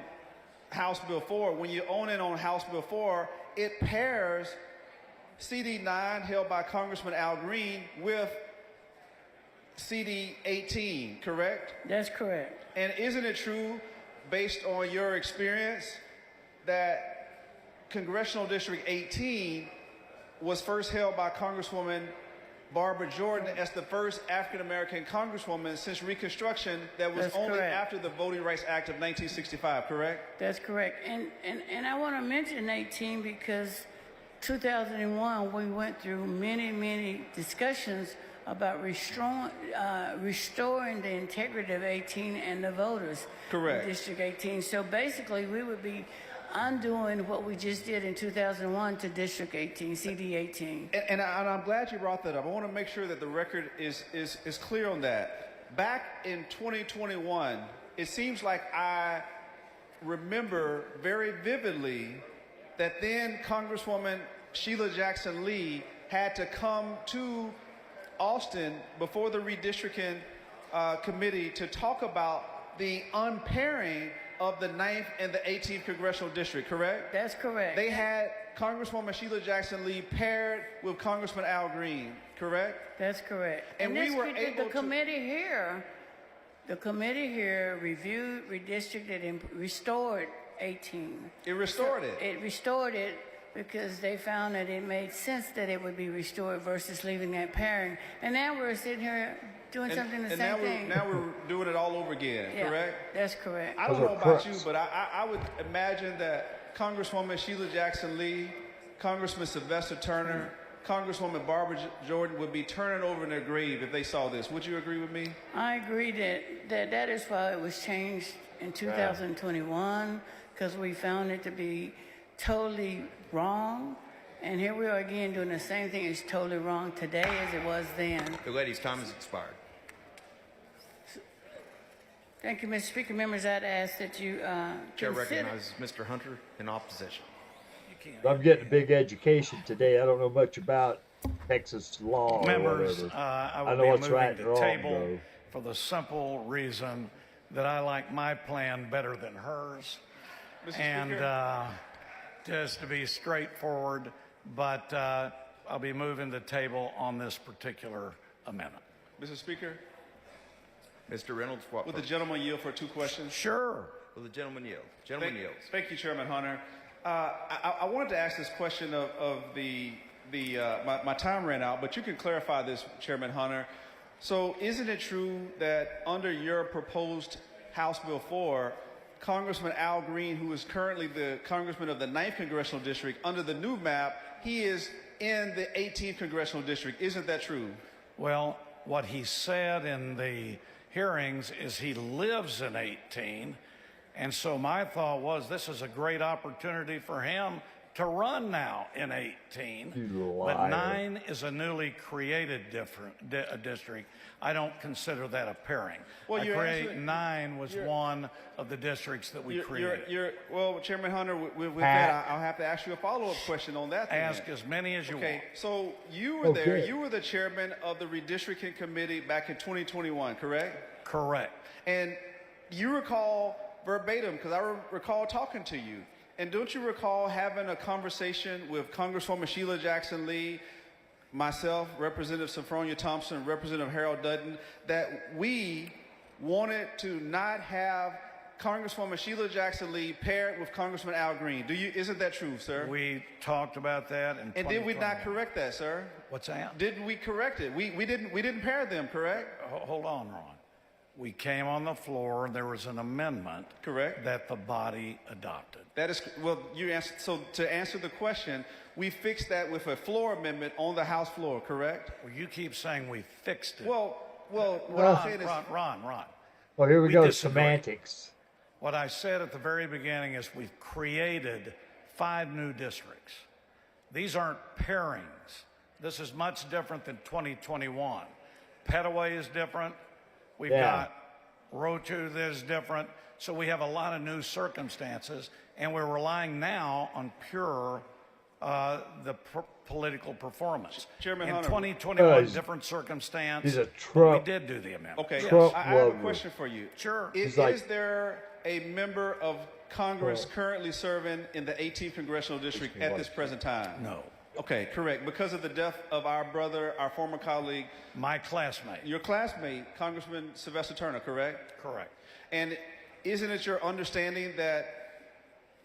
House Bill 4. When you hone in on House Bill 4, it pairs CD 9 held by Congressman Al Green with CD 18, correct? That's correct. And isn't it true, based on your experience, that Congressional District 18 was first held by Congresswoman Barbara Jordan as the first African-American Congresswoman since Reconstruction that was That's only correct. after the Voting Rights Act of 1965, correct? That's correct. And I want to mention 18 because 2001 we went through many discussions about restoring the integrity of 18 and the voters. Correct. In District 18. So basically we would be undoing what we just did in 2001 to District 18, CD 18. And I'm glad you brought that up. I want to make sure that the record is clear on that. Back in 2021, it seems like I remember very vividly that then Congresswoman Sheila Jackson Lee had to come to Austin before the redistricting committee to talk about the unpairing of the 9th and the 18th Congressional District, correct? That's correct. They had Congresswoman Sheila Jackson Lee paired with Congressman Al Green, correct? That's correct. And we were able the committee here, the committee here reviewed, redistricted, and restored 18. It restored it. It restored it because they found that it made sense that it would be restored versus leaving that pairing. And now we're sitting here doing something the same thing. Now we're doing it all over again, Yeah, correct? that's correct. I don't know about you, but I would imagine that Congresswoman Sheila Jackson Lee, Congressman Sylvester Turner, Congresswoman Barbara Jordan would be turning over in their grave if they saw this. Would you agree with me? I agree that is why it was changed in 2021, because we found it to be totally wrong. And here we are again doing the same thing. It's totally wrong today as it was then. The lady's time has expired. Thank you, Mr. Speaker. Members, I'd ask that you Chair consider... recognizes Mr. Hunter in opposition. I'm getting a big education today. I don't know much about Texas law. Members, or whatever. I I will know be what's moving right the and wrong, table though. for the simple reason that I like my plan better than hers. Mr. And Speaker? just to be straightforward, but I'll be moving the table on this particular amendment. Mr. Speaker, Mr. Reynolds, what? would the gentleman yield for 2 questions? Sure. Will the gentleman yield? Gentleman yields. Thank you, Chairman Hunter. I wanted to ask this question of my time ran out, but you can clarify this, Chairman Hunter. So isn't it true that under your proposed House Bill 4, Congressman Al Green, who is currently the congressman of the 9th Congressional District, under the new map, he is in the 18th Congressional District. Isn't that true? Well, what he said in the hearings is he lives in 18. And so my thought was this is a great opportunity for him to run now in 18. But 9 is a newly created district. I don't consider that a pairing. Well, 9 was one of the districts that we created. Well, Chairman Hunter, with that, I'll have to ask you a follow-up question on that. Ask as many as you want. Okay, so you were there. You were the chairman of the redistricting committee back in 2021, correct? Correct. And you recall verbatim, because I recall talking to you. And don't you recall having a conversation with Congresswoman Sheila Jackson Lee, myself, Representative Sophronia Thompson, Representative Harold Dutton, that we wanted to not have Congresswoman Sheila Jackson Lee paired with Congressman Al Green? Isn't that true, sir? We talked about that in And did we not correct that, sir? What's that? Didn't we correct it? We didn't pair them, correct? Hold on, Ron. We came on the floor, there was an amendment. Correct. That the body adopted. That is, well, you answered, so to answer the question, we fixed that with a floor amendment on the House floor, correct? Well, you keep saying we fixed it. Well, what I'm saying is... Ron. Well, here we go, disagree. semantics. What I said at the very beginning is we've created 5 new districts. These aren't pairings. This is much different than 2021. Petaway is different. We've got Rotu that is different. So we have a lot of new circumstances, and we're relying now on pure political performance. Chairman in Hunter, 2021, different circumstance. He's a Trump. We did do the amendment. Okay, Trump I have a question for you. Sure. Is there a member of Congress currently serving in the 18th Congressional District at this present time? No. Okay, correct. Because of the death of our brother, our former colleague. My classmate. Your classmate, Congressman Sylvester Turner, correct? Correct. And isn't it your understanding that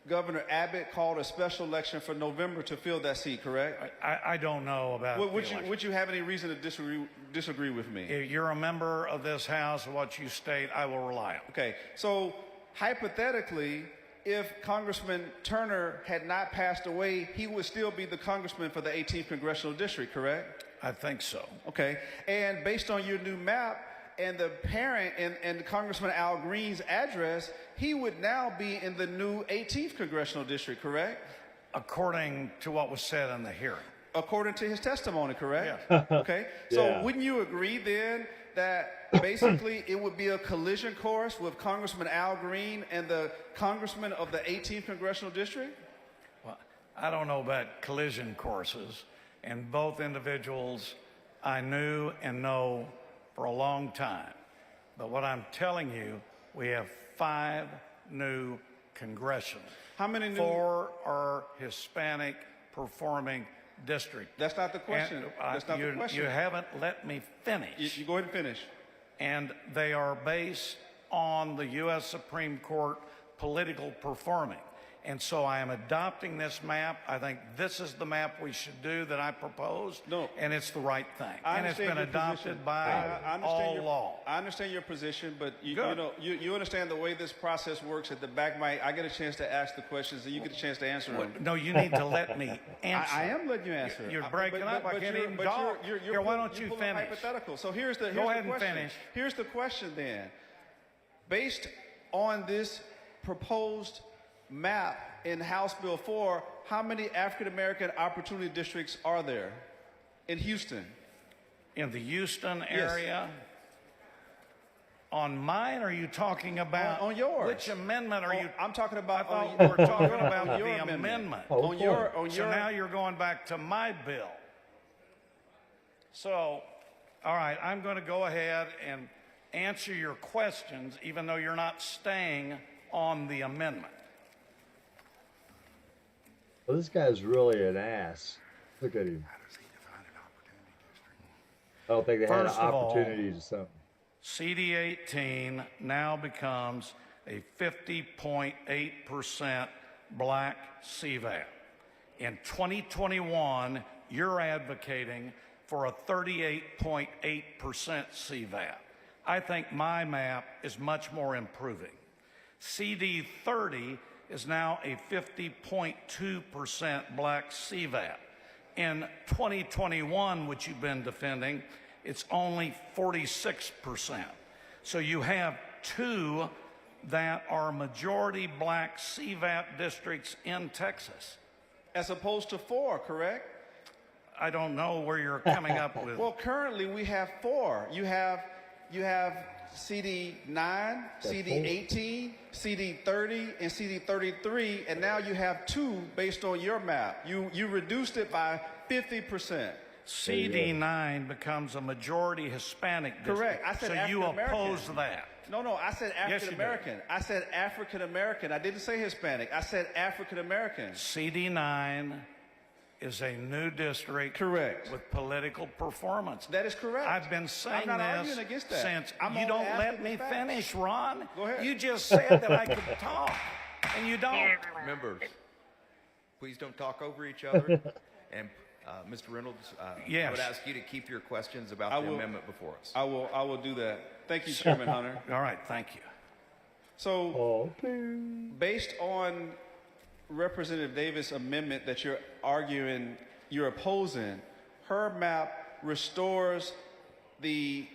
Governor Abbott called a special election for November to fill that seat, correct? I don't know about would you have any reason to disagree with me? If you're a member of this House, what you state, I will rely on. Okay, so hypothetically, if Congressman Turner had not passed away, he would still be the congressman for the 18th Congressional District, correct? I think so. Okay, and based on your new map and the parent and Congressman Al Green's address, he would now be in the new 18th Congressional District, correct? According to what was said in the hearing. According to his testimony, correct? Yes. Okay, so Yeah. wouldn't you agree then that basically it would be a collision course with Congressman Al Green and the congressman of the 18th Congressional District? Well, I don't know about collision courses, and both individuals I knew and know for a long time. But what I'm telling you, we have 5 new congressionals. How many new? 4 are Hispanic performing district. That's not the question. That's not the question. You haven't let me finish. You go ahead and finish. And they are based on the U.S. Supreme Court political performing. And so I am adopting this map. I think this is the map we should do that I proposed. No. And it's the right thing. I And it's understand been your adopted position. by I understand all your, law. I understand your position, but you Good. know, you understand the way this process works. At the back, I get a chance to ask the questions, and you get a chance to answer them. No, you need to let me answer. I am letting you answer. You're breaking up. I can't even talk. Here, why don't you finish? Hypothetical. So here's the Go ahead the and question. finish. Here's the question then. Based on this proposed map in House Bill 4, how many African American opportunity districts are there in Houston? In the Houston area? On mine, are you talking about? On yours. Which amendment are you? I'm talking about. I thought you were talking about your the amendment. Oh, So now you're going back to my bill. So, all right, I'm going to go ahead and answer your questions, even though you're not staying on the amendment. Well, this guy's really an ass. Look at him. I don't think they had an First of all, opportunity to something. CD 18 now becomes a 50.8% black CVAP. In 2021, you're advocating for a 38.8% CVAP. I think my map is much more improving. CD 30 is now a 50.2% black CVAP. In 2021, which you've been defending, it's only 46%. So you have 2 that are majority black CVAP districts in Texas. As opposed to 4, correct? I don't know where you're coming up with. Well, currently we have 4. You have CD 9, CD 18, CD 30, and CD 33, and now you have 2 based on your map. You reduced it by 50%. CD 9 becomes a majority Hispanic district. Correct. I said so African you American. oppose that. No, I said Yes, African American. I said African American. I didn't say Hispanic. I said African American. CD 9 is a new district. Correct. With political performance. That is correct. I've been saying I'm not this arguing against that. since I'm you only don't asking let the me facts. finish, Ron. Go ahead. You just said that I could talk, and you don't. Members, please don't talk over each other. And Mr. Reynolds, Yes. I would ask you to keep your questions about the amendment before us. I will do that. Thank you, Chairman Hunter. All right, thank you. So, based on Representative Davis' amendment that you're arguing, you're opposing, her map restores the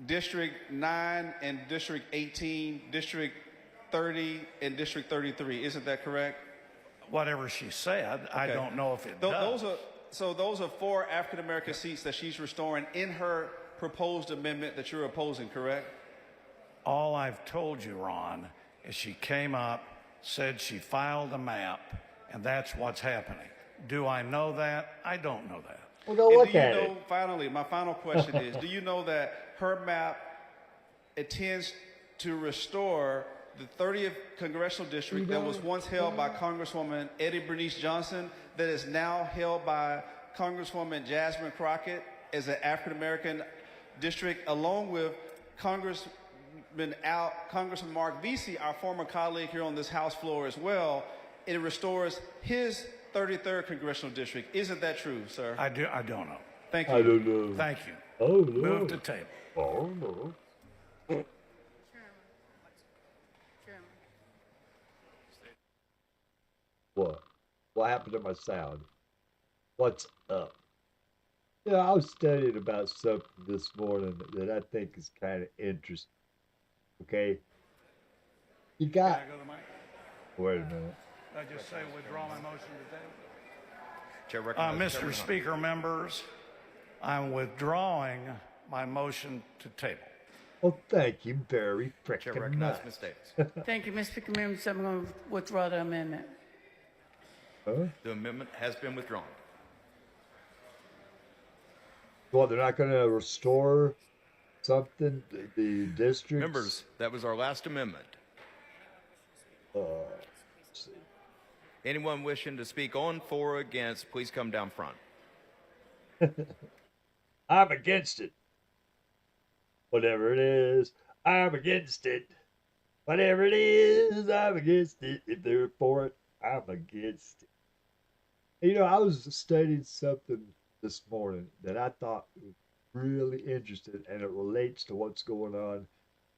District 9 and District 18, District 30, and District 33. Isn't that correct? Whatever she said, I Okay. don't know if it does. Those are 4 African American seats that she's restoring in her proposed amendment that you're opposing, correct? All I've told you, Ron, is she came up, said she filed a map, and that's what's happening. Do I know that? I don't know that. Well, go And look do you at know, it. finally, my final question is, do you know that her map intends to restore the 30th congressional district that was once held by Congresswoman Eddie Bernice Johnson, that is now held by Congresswoman Jasmine Crockett as an African American district, along with Congressman Mark Vesey, our former colleague here on this House floor as well. It restores his 33rd congressional district. Isn't that true, sir? I don't know. Thank you. I don't know. Thank you. Oh, no. Move to table. Oh, no. What? What happened to my sound? What's up? Yeah, I was studying about something this morning that I think is kind of interesting. Okay? You got. Can I go to the mic? Wait a minute. I just say withdraw my motion to table. Chair recognizes Mr. Speaker, members, I'm withdrawing my motion to table. Well, thank you very Chair frickin' recognizes much. Ms. Davis. Thank you, Mr. Speaker. Members, I'm going to withdraw the amendment. Huh? The amendment has been withdrawn. Well, they're not going to restore something, the districts? Members, that was our last amendment. Let's see. Anyone wishing to speak on, for, or against, please come down front. I'm against it. Whatever it is, I'm against it. Whatever it is, I'm against it. If they're for it, I'm against it. You know, I was studying something this morning that I thought was really interesting, and it relates to what's going on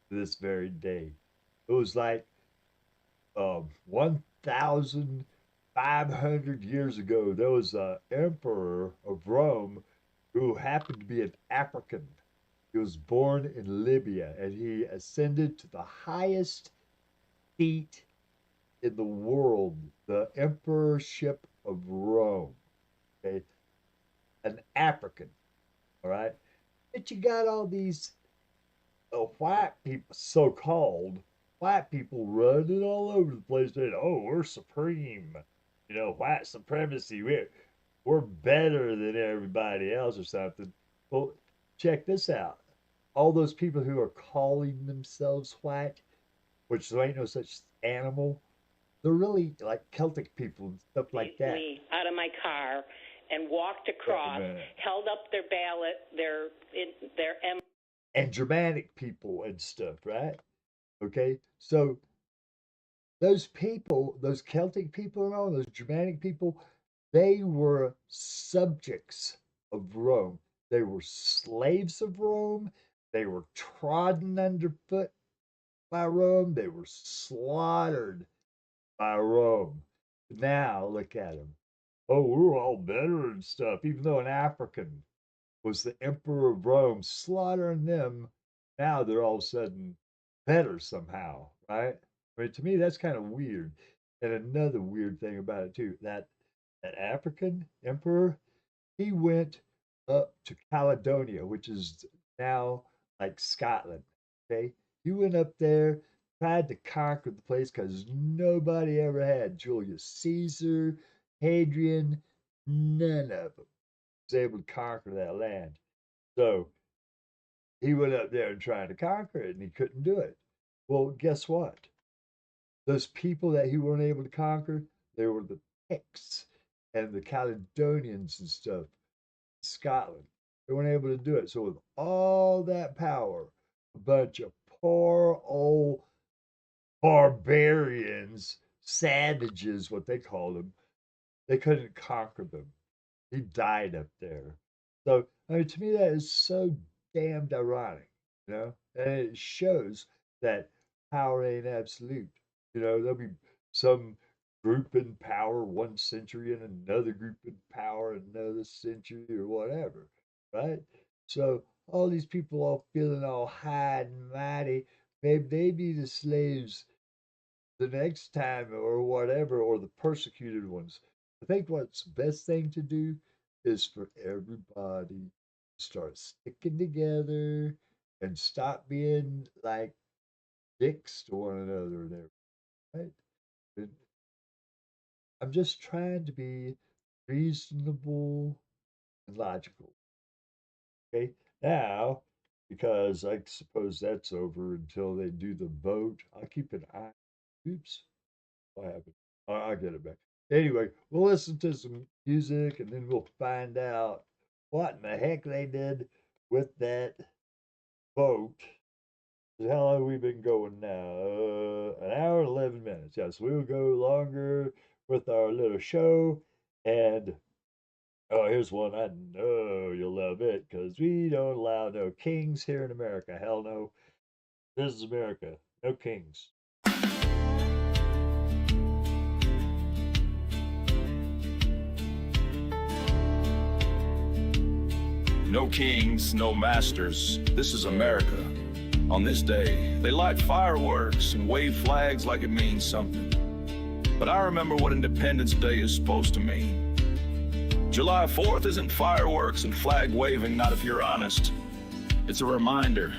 this very day. It was like 1,500 years ago, there was an emperor of Rome who happened to be an African. He was born in Libya, and he ascended to the highest seat in the world, the emperorship of Rome. Okay, an African. All right, but you got all these white people, so-called white people, running all over the place saying, "Oh, we're supreme," you know, white supremacy. We're better than everybody else or something. Well, check this out. All those people who are calling themselves white, which there ain't no such animal, they're really like Celtic people and stuff like that. Me out of my car and walked across, held up their ballot, their and Germanic people and stuff, right? Okay, so those people, those Celtic people and all those Germanic people, they were subjects of Rome. They were slaves of Rome. They were trodden underfoot by Rome. They were slaughtered by Rome. Now look at them. Oh, we're all better and stuff. Even though an African was the emperor of Rome, slaughtering them, now they're all of a sudden better somehow, right? I mean, to me, that's kind of weird. And another weird thing about it too, that African emperor, he went up to Caledonia, which is now like Scotland. Okay, he went up there, tried to conquer the place because nobody ever had. Julius Caesar, Hadrian, none of them was able to conquer that land. So he went up there and tried to conquer it, and he couldn't do it. Well, guess what? Those people that he weren't able to conquer, they were the Picts and the Caledonians and stuff, Scotland. They weren't able to do it. So with all that power, a bunch of poor old barbarians, savages, what they called them, they couldn't conquer them. He died up there. So, I mean, to me, that is so damned ironic, you know? And it shows that power ain't absolute. You know, there'll be some group in power one century and another group in power another century or whatever, right? So all these people all feeling all high and mighty, maybe they be the slaves the next time or whatever, or the persecuted ones. I think what's the best thing to do is for everybody to start sticking together and stop being like dicks to one another and everything, right? And I'm just trying to be reasonable and logical. Okay. Now, because I suppose that's over until they do the vote. I'll keep an eye. Oops, what happened? I'll get it back. Anyway, we'll listen to some music and then we'll find out what in the heck they did with that vote. How long have we been going now? An hour and 11 minutes. Yes, we will go longer with our little show. And oh, here's one I know you'll love it because we don't allow no kings here in America. Hell no. This is America. No kings. No kings, no masters. This is America. On this day, they light fireworks and wave flags like it means something. But I remember what Independence Day is supposed to mean. July 4th isn't fireworks and flag waving, not if you're honest. It's a reminder.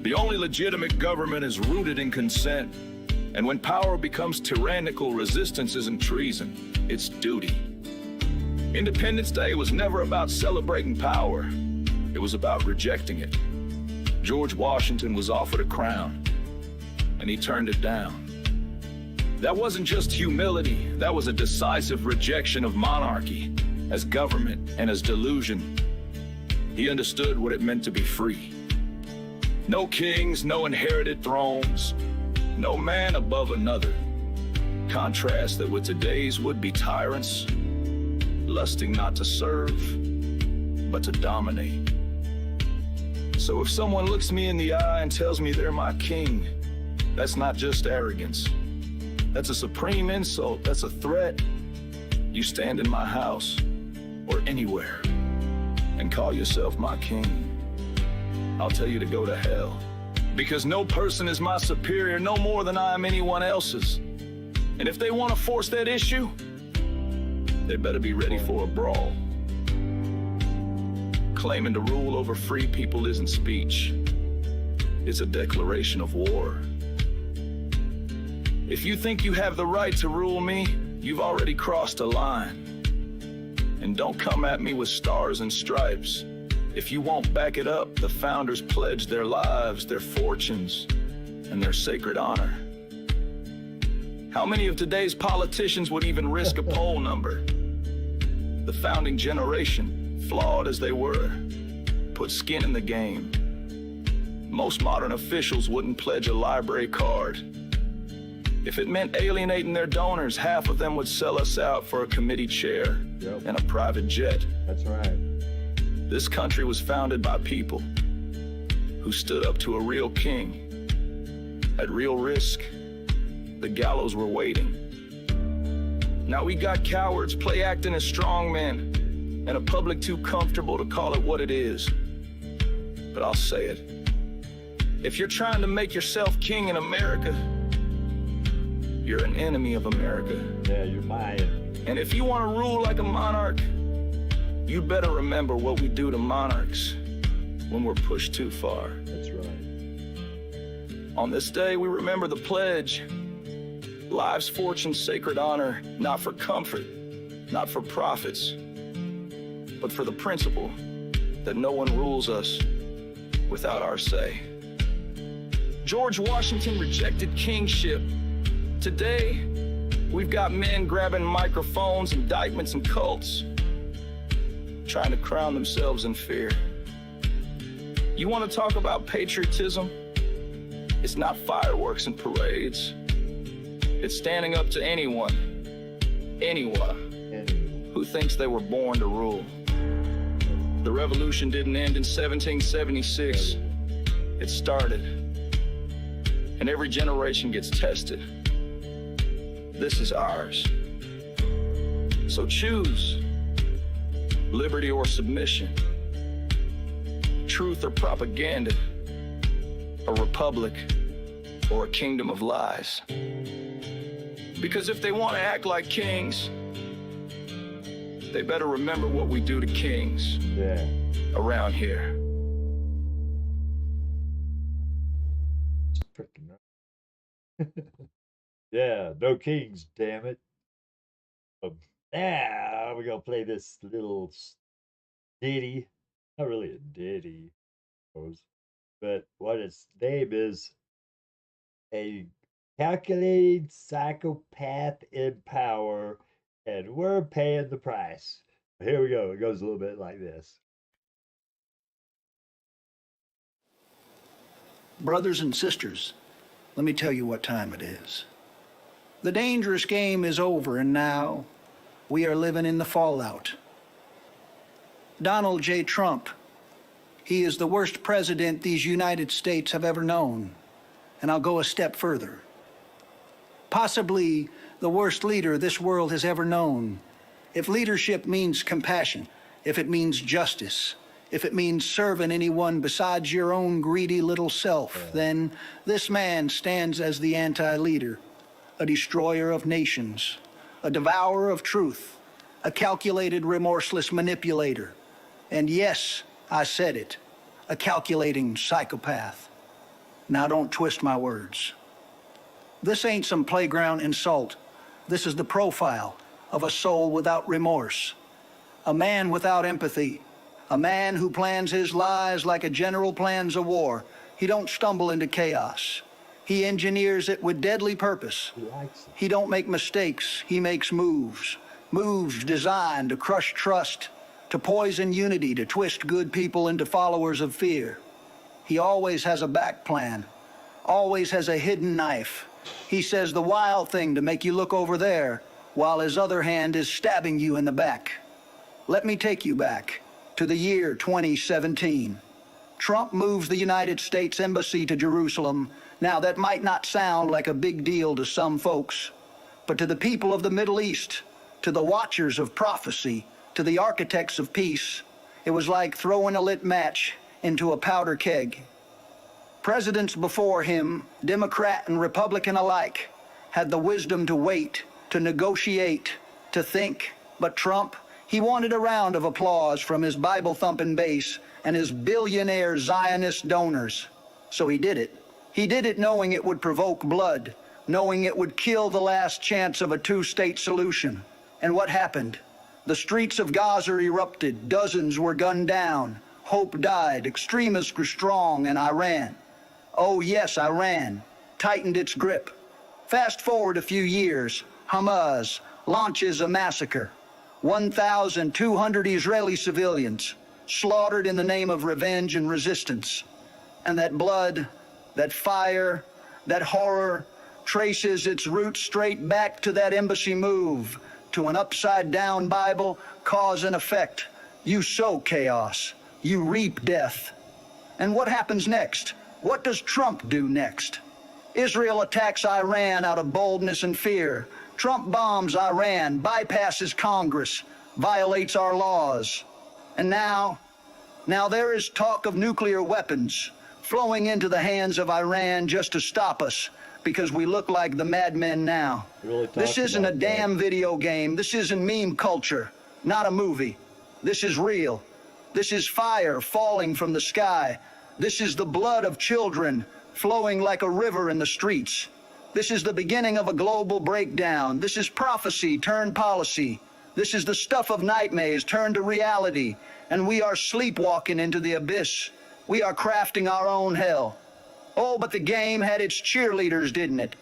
The only legitimate government is rooted in consent. And when power becomes tyrannical, resistance isn't treason, it's duty. Independence Day was never about celebrating power. It was about rejecting it. George Washington was offered a crown, and he turned it down. That wasn't just humility, that was a decisive rejection of monarchy as government and as delusion. He understood what it meant to be free. No kings, no inherited thrones, no man above another. Contrast that with today's would-be tyrants, lusting not to serve, but to dominate. So if someone looks me in the eye and tells me they're my king, that's not just arrogance. That's a supreme insult, that's a threat. You stand in my house, or anywhere, and call yourself my king, I'll tell you to go to hell. Because no person is my superior no more than I am anyone else's. And if they want to force that issue, they better be ready for a brawl. Claiming to rule over free people isn't speech. It's a declaration of war. If you think you have the right to rule me, you've already crossed a line. And don't come at me with stars and stripes. If you won't back it up, the founders pledged their lives, their fortunes, and their sacred honor. How many of today's politicians would even risk a poll number? The founding generation, flawed as they were, put skin in the game. Most modern officials wouldn't pledge a library card. If it meant alienating their donors, half of them would sell us out for a committee chair and a private jet. That's right. This country was founded by people who stood up to a real king. At real risk, the gallows were waiting. Now we got cowards play acting as strongmen and a public too comfortable to call it what it is. But I'll say it. If you're trying to make yourself king in America, you're an enemy of America. Yeah, you're my enemy. And if you want to rule like a monarch, you better remember what we do to monarchs when we're pushed too far. That's right. On this day, we remember the pledge. Lives, fortune, sacred honor, not for comfort, not for profits, but for the principle that no one rules us without our say. George Washington rejected kingship. Today, we've got men grabbing microphones, indictments, and cults, trying to crown themselves in fear. You want to talk about patriotism? It's not fireworks and parades. It's standing up to anyone who thinks they were born to rule. The revolution didn't end in 1776. It started, and every generation gets tested. This is ours. So choose liberty or submission, truth or propaganda, a republic or a kingdom of lies. Because if they want to act like kings, they better remember what we do to kings around here. Yeah, no kings, damn it. Now we're gonna play this little ditty. Not really a ditty. but what its name is, a calculating psychopath in power, and we're paying the price. Here we go. It goes a little bit like this. Brothers and sisters, let me tell you what time it is. The dangerous game is over, and now we are living in the fallout. Donald J. Trump, he is the worst president these United States have ever known. And I'll go a step further. Possibly the worst leader this world has ever known. If leadership means compassion, if it means justice, if it means serving anyone besides your own greedy little self, then this man stands as the anti-leader, a destroyer of nations, a devourer of truth, a calculated, remorseless manipulator. And yes, I said it, a calculating psychopath. Now don't twist my words. This ain't some playground insult. This is the profile of a soul without remorse, a man without empathy, a man who plans his lies like a general plans a war. He don't stumble into chaos. He engineers it with deadly purpose. He don't make mistakes. He makes moves. Moves designed to crush trust, to poison unity, to twist good people into followers of fear. He always has a back plan, always has a hidden knife. He says the wild thing to make you look over there, while his other hand is stabbing you in the back. Let me take you back to the year 2017. Trump moves the United States Embassy to Jerusalem. Now, that might not sound like a big deal to some folks, but to the people of the Middle East, to the watchers of prophecy, to the architects of peace, it was like throwing a lit match into a powder keg. Presidents before him, Democrat and Republican alike, had the wisdom to wait, to negotiate, to think. But Trump, he wanted a round of applause from his Bible-thumping base and his billionaire Zionist donors. So he did it. He did it knowing it would provoke blood, knowing it would kill the last chance of a two-state solution. And what happened? The streets of Gaza erupted, dozens were gunned down. Hope died, extremists grew strong, and Iran, oh yes, Iran, tightened its grip. Fast forward a few years, Hamas launches a massacre. 1,200 Israeli civilians slaughtered in the name of revenge and resistance. And that blood, that fire, that horror traces its roots straight back to that embassy move, to an upside-down Bible, cause and effect. You sow chaos. You reap death. And what happens next? What does Trump do next? Israel attacks Iran out of boldness and fear. Trump bombs Iran, bypasses Congress, violates our laws. And now there is talk of nuclear weapons flowing into the hands of Iran just to stop us, because we look like the madmen now. This isn't a damn video game. This isn't meme culture, not a movie. This is real. This is fire falling from the sky. This is the blood of children flowing like a river in the streets. This is the beginning of a global breakdown. This is prophecy turned policy. This is the stuff of nightmares turned to reality. And we are sleepwalking into the abyss. We are crafting our own hell. Oh, but the game had its cheerleaders, didn't it?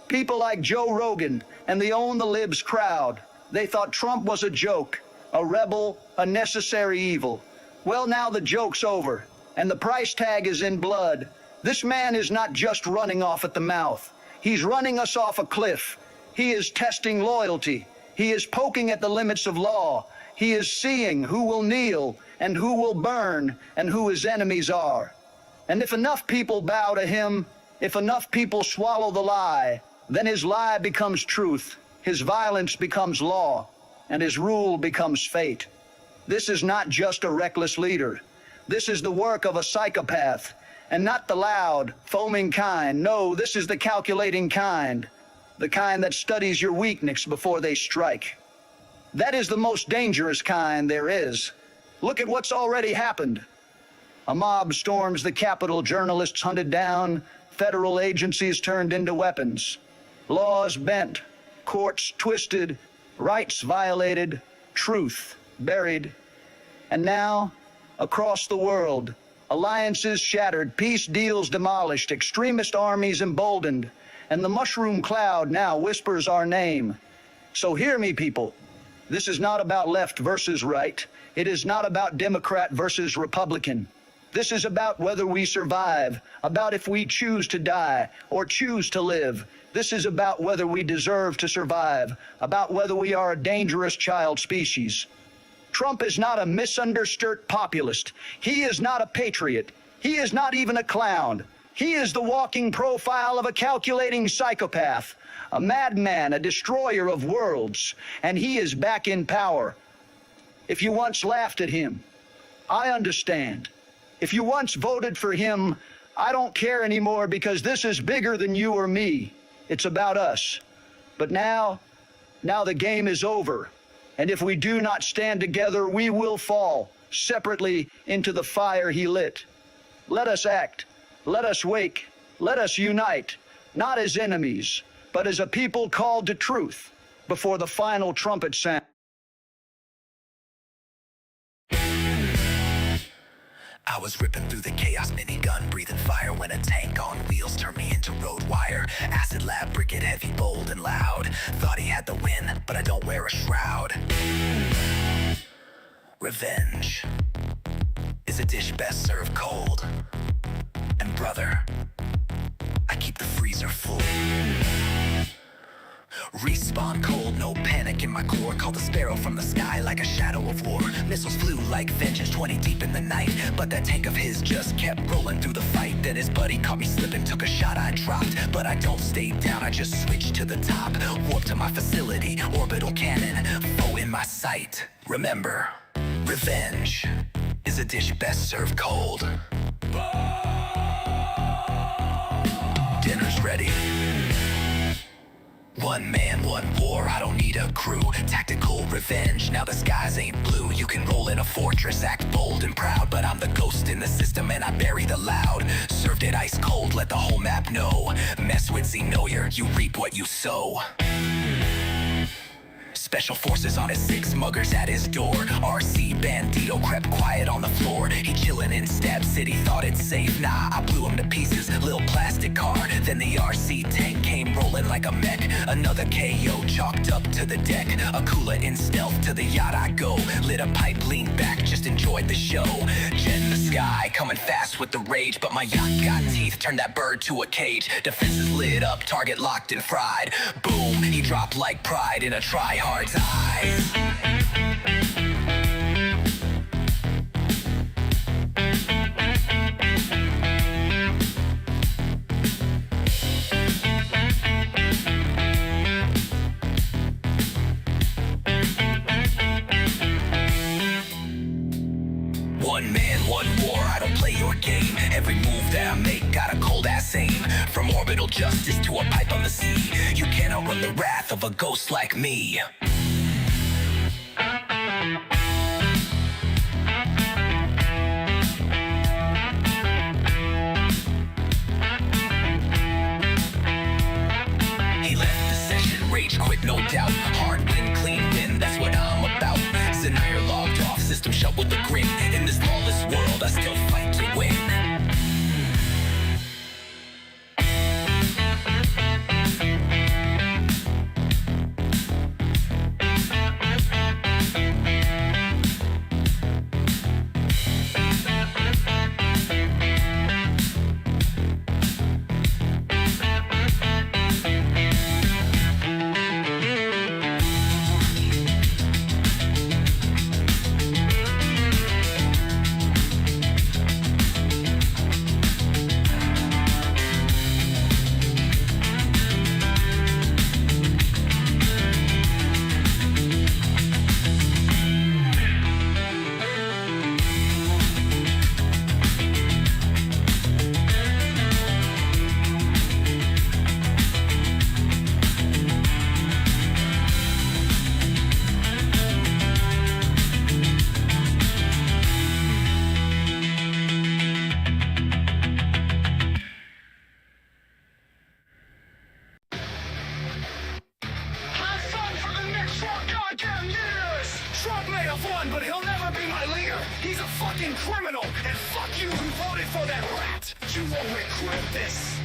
People like Joe Rogan and the Own the Libs crowd. They thought Trump was a joke, a rebel, a necessary evil. Well, now the joke's over, and the price tag is in blood. This man is not just running off at the mouth. He's running us off a cliff. He is testing loyalty. He is poking at the limits of law. He is seeing who will kneel and who will burn and who his enemies are. And if enough people bow to him, if enough people swallow the lie, then his lie becomes truth, his violence becomes law, and his rule becomes fate. This is not just a reckless leader. This is the work of a psychopath, and not the loud, foaming kind. No, this is the calculating kind, the kind that studies your weakness before they strike. That is the most dangerous kind there is. Look at what's already happened. A mob storms the Capitol, journalists hunted down, federal agencies turned into weapons, laws bent, courts twisted, rights violated, truth buried. And now, across the world, Alliances shattered, peace deals demolished, extremist armies emboldened, and the mushroom cloud now whispers our name. So hear me, people. This is not about left versus right. It is not about Democrat versus Republican. This is about whether we survive, about if we choose to die or choose to live. This is about whether we deserve to survive, about whether we are a dangerous child species. Trump is not a misunderstood populist. He is not a patriot. He is not even a clown. He is the walking profile of a calculating psychopath, a madman, a destroyer of worlds, and he is back in power. If you once laughed at him, I understand. If you once voted for him, I don't care anymore because this is bigger than you or me. It's about us. But now the game is over. And if we do not stand together, we will fall separately into the fire he lit. Let us act. Let us wake. Let us unite, not as enemies, but as a people called to truth before the final trumpet sound. I was ripping through the chaos minigun, breathing fire when a tank on wheels turned me into road wire. Acid lab, briquette heavy, bold and loud. Thought he had the win, but I don't wear a shroud. Revenge is a dish best served cold. And brother, I keep the freezer full. Respawn cold, no panic in my core. Called a sparrow from the sky like a shadow of war. Missiles flew like vengeance 20 deep in the night. But that tank of his just kept rolling through the fight. Then his buddy caught me slipping, took a shot, I dropped. But I don't stay down, I just switch to the top. Warp to my facility, orbital cannon, foe in my sight. Remember, revenge is a dish best served cold. Dinner's ready. One man, one war, I don't need a crew. Tactical revenge, now the skies ain't blue. You can roll in a fortress, act bold and proud, but I'm the ghost in the system and I bury the loud. Served it ice cold, let the whole map know. Mess with Xenoyer, you reap what you sow. Special forces on his 6 muggers at his door. RC Bandito crept quiet on the floor. He chillin' in Stab City, thought it's safe. Nah, I blew him to pieces, little plastic car. Then the RC tank came rolling like a mech. Another KO chalked up to the deck. A cooler in stealth, to the yacht I go. Lit a pipe, leaned back, just enjoyed the show. Jet in the sky, coming fast with the rage. But my yacht got teeth, turned that bird to a cage. Defenses lit up, target locked and fried. Boom, he dropped like pride in a try-hard's eyes. One man, one war, I don't play your game. Every move that I make got a cold ass aim. From orbital justice to a pipe on the sea. You can't outrun the wrath of a ghost like me. He left the session, rage quit, no doubt. Hard win, clean win, that's what I'm about. Xenoyer logged off, system shut with a grin. In this lawless world, I still fight to win. you won't regret this.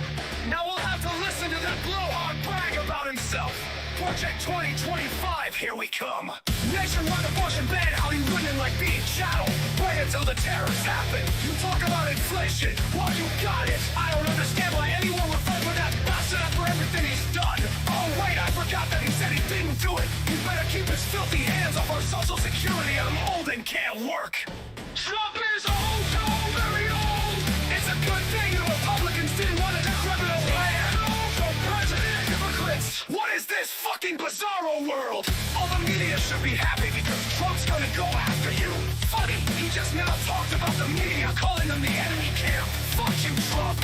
Now we'll have to listen to that blowhard brag about himself. Project 2025, here we come. Nationwide abortion ban, how you winning like being chattel. Wait until the terrors happen. You talk about inflation, well you got it. I don't understand why anyone would vote for that bastard after everything he's done. Oh wait, I forgot that he said he didn't do it. You better keep his filthy hands off our social security. I'm old and can't work. Trump is old, so very old. It's a good thing the Republicans didn't want to decrepit old man. So president, hypocrites. What is this fucking bizarro world? All the media should be happy because Trump's gonna go after you. Funny, he just now talked about the media calling them the enemy camp. Fuck you, Trump.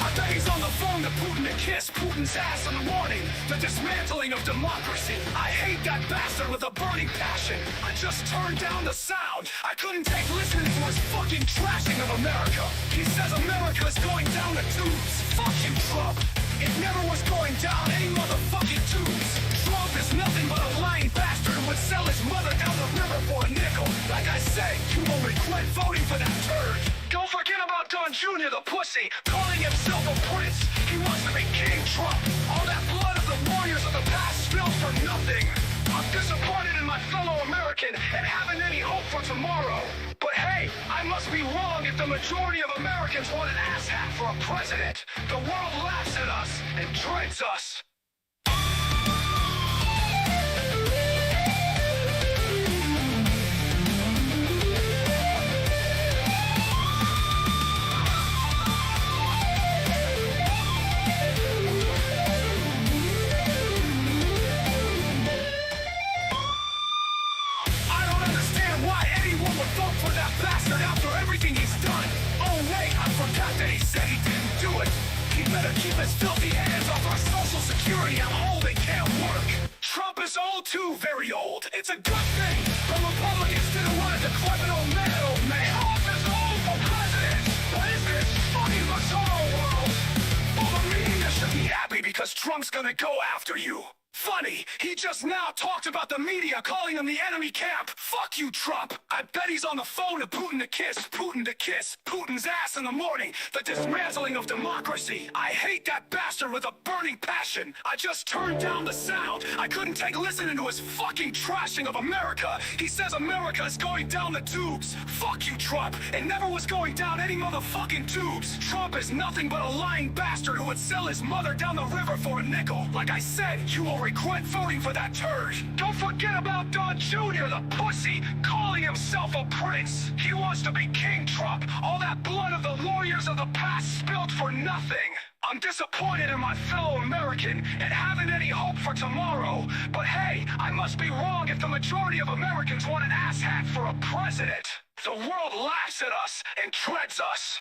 I bet he's on the phone to Putin to kiss Putin's ass in the morning. The dismantling of democracy. I hate that bastard with a burning passion. I just turned down the sound. I couldn't take listening to his fucking trashing of America. He says America's going down the tubes. Fuck you, Trump. It never was going down any motherfucking tubes. Trump is nothing but a lying bastard who would sell his mother down the river for a nickel. Like I say, you will regret voting for that turd. Don't forget about Don Jr., the pussy, calling himself a prince. He wants to be King Trump. All that blood of the warriors of the past spilled for nothing. I'm disappointed in my fellow American and haven't any hope for tomorrow. But hey, I must be wrong if the majority of Americans want an asshat for a president. The world laughs at us and dreads us. Vote for that bastard after everything he's done. Oh wait, I forgot that he said he didn't do it. He better keep his filthy hands off our social security. I'm old and can't work. Trump is old too, very old. It's a good thing. The Republicans didn't want a decrepit old man, Trump is old for president. What is this fucking bizarro world? All the media should be happy because Trump's gonna go after you. Funny, he just now talked about the media calling him the enemy camp. Fuck you, Trump. I bet he's on the phone to Putin to kiss Putin's ass in the morning. The dismantling of democracy. I hate that bastard with a burning passion. I just turned down the sound. I couldn't take listening to his fucking trashing of America. He says America is going down the tubes. Fuck you, Trump. It never was going down any motherfucking tubes. Trump is nothing but a lying bastard who would sell his mother down the river for a nickel. Like I said, you will regret voting for that turd. Don't forget about Don Jr., the pussy, calling himself a prince. He wants to be King Trump. All that blood of the warriors of the past spilled for nothing. I'm disappointed in my fellow American and haven't any hope for tomorrow. But hey, I must be wrong if the majority of Americans want an asshat for a president. The world laughs at us and treads us.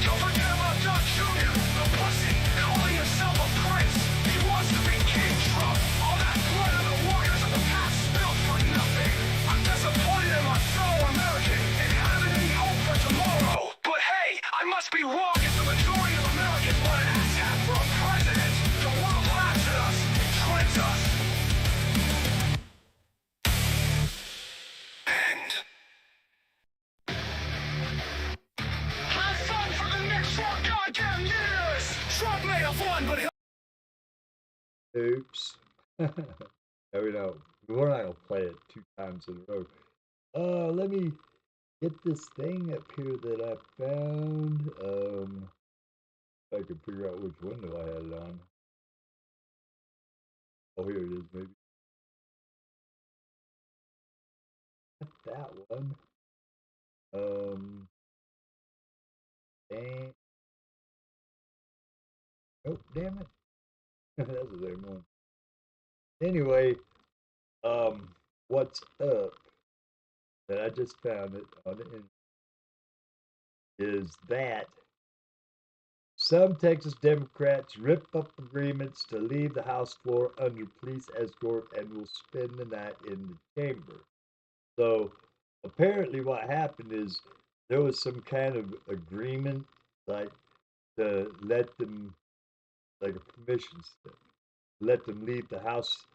Don't forget about Don Jr., the pussy, calling himself a prince. He wants to be King Trump. All that blood of the warriors of the past spilled for nothing. I'm disappointed in my fellow American and haven't any hope for tomorrow. But hey, I must be wrong if the majority of Americans want an asshat for a president. The world laughs at us and treads us. And have fun for the next 4 goddamn years! Trump may have won, but he'll... Oops. No, we don't. We're not gonna play it 2 times in a row. Let me get this thing up here that I found. If I can figure out which window I had it on. Oh, here it is, maybe. Not that one. Dang. Oh, damn it. That's the same one. Anyway, what's up? That I just found it on the internet is that some Texas Democrats rip up agreements to leave the House floor under police escort and will spend the night in the chamber. So apparently what happened is there was some kind of agreement, like to let them, like a permission slip, let them leave the House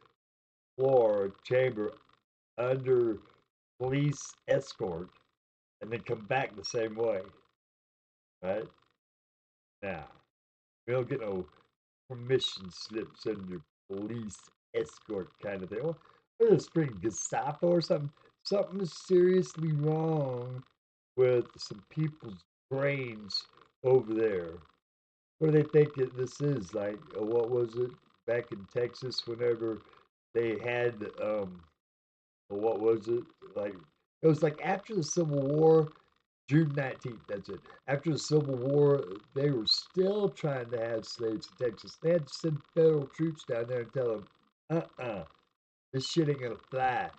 floor chamber under police escort and then come back the same way. Right? Now, we don't get no permission slips on your police escort kind of thing. What is this freaking Gestapo or something? Something is seriously wrong with some people's brains over there. What do they think this is? Like, what was it back in Texas whenever they had, what was it? Like, it was like after the Civil War, June 19th, that's it. After the Civil War, they were still trying to have slaves in Texas. They had to send federal troops down there and tell them, this shit ain't gonna fly.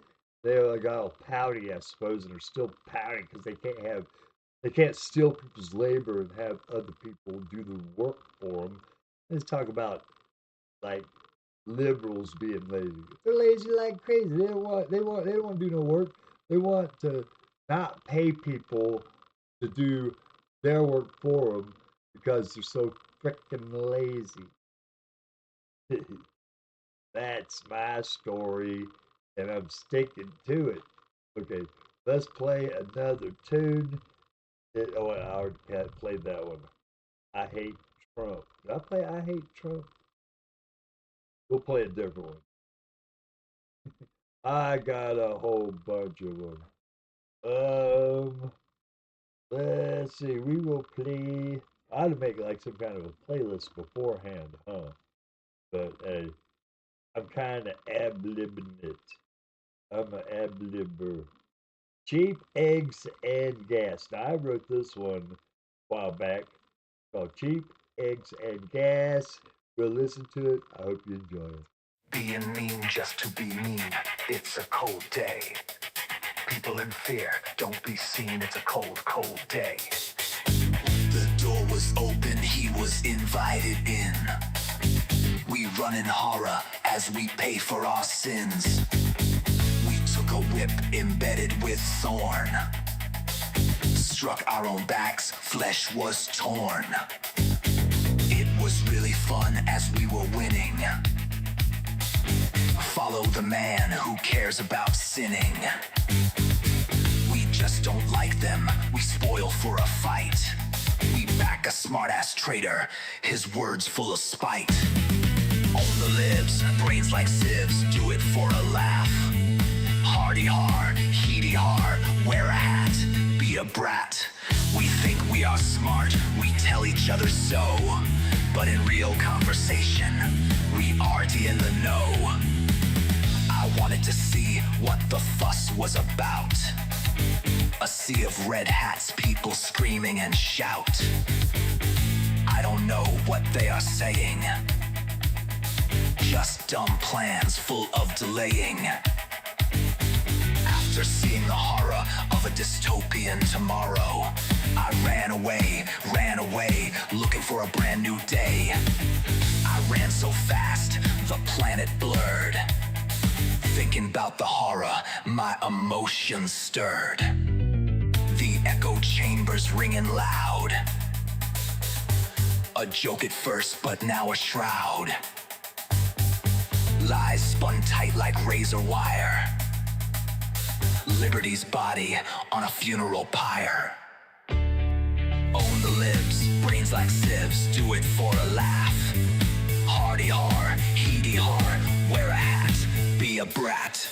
They got all pouty, I suppose, and are still pouting because they can't steal people's labor and have other people do the work for them. Let's talk about like liberals being lazy. They're lazy like crazy. They don't want to do no work. They want to not pay people to do their work for them because they're so freaking lazy. That's my story, and I'm sticking to it. Okay, let's play another tune. I already played that one. I Hate Trump. Did I play I Hate Trump? We'll play a different one. I got a whole bunch of them. Let's see. We will play. I ought to make like some kind of a playlist beforehand, huh? But hey, I'm kind of ad-libbing it. I'm an ad-libber. Cheap Eggs and Gas. Now, I wrote this one a while back called Cheap Eggs and Gas. Go listen to it. I hope you enjoy it. Being mean just to be mean, it's a cold day. People in fear, don't be seen, it's a cold, cold day. The door was open, he was invited in. We run in horror as we pay for our sins. We took a whip embedded with thorn. Struck our own backs, flesh was torn. It was really fun as we were winning. Follow the man who cares about sinning. We just don't like them, we spoil for a fight. We back a smart-ass traitor, his words full of spite. On the libs, brains like sieves, do it for a laugh. Hardy hard, heedy hard, wear a hat, be a brat. We think we are smart, we tell each other so. But in real conversation, we aren't in the know. I wanted to see what the fuss was about. A sea of red hats, people screaming and shout. I don't know what they are saying. Just dumb plans full of delaying. After seeing the horror of a dystopian tomorrow, I ran away, looking for a brand new day. I ran so fast, the planet blurred. Thinking about the horror, my emotions stirred. The echo chambers ringing loud. A joke at first, but now a shroud. Lies spun tight like razor wire. Liberty's body on a funeral pyre. Own the libs, brains like sieves, do it for a laugh. Hardy har, heedy har, wear a hat, be a brat.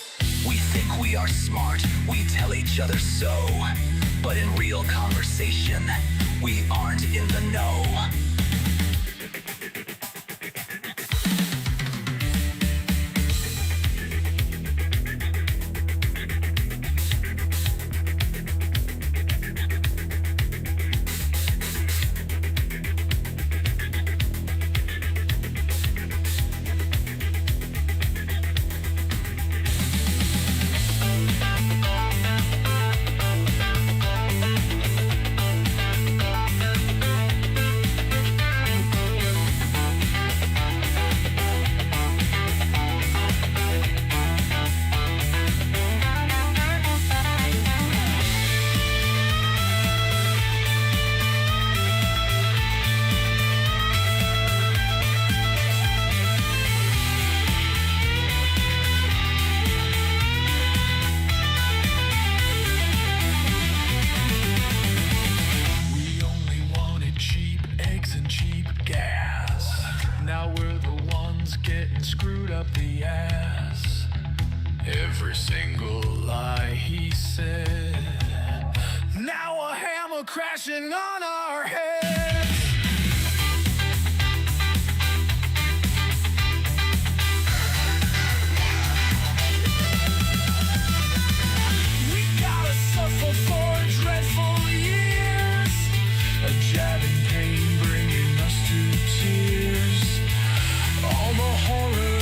We think we are smart, we tell each other so. But in real conversation, we aren't in the know. up the ass. Every single lie he said. Now a hammer crashing on our heads. We gotta suffer for dreadful years. A jabbing pain bringing us to tears. All the horror,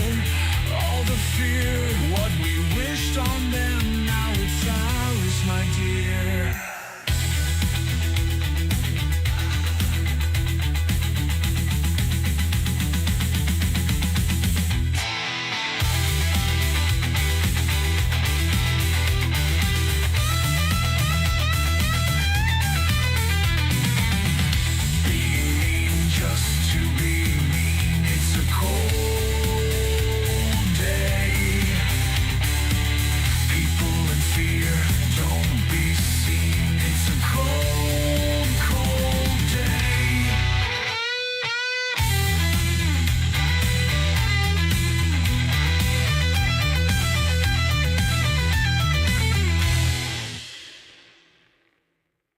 all the fear. What we wished on them, now it's ours, my dear. Being mean just to be mean, it's a cold day. People in fear, don't be seen, it's a cold, cold day.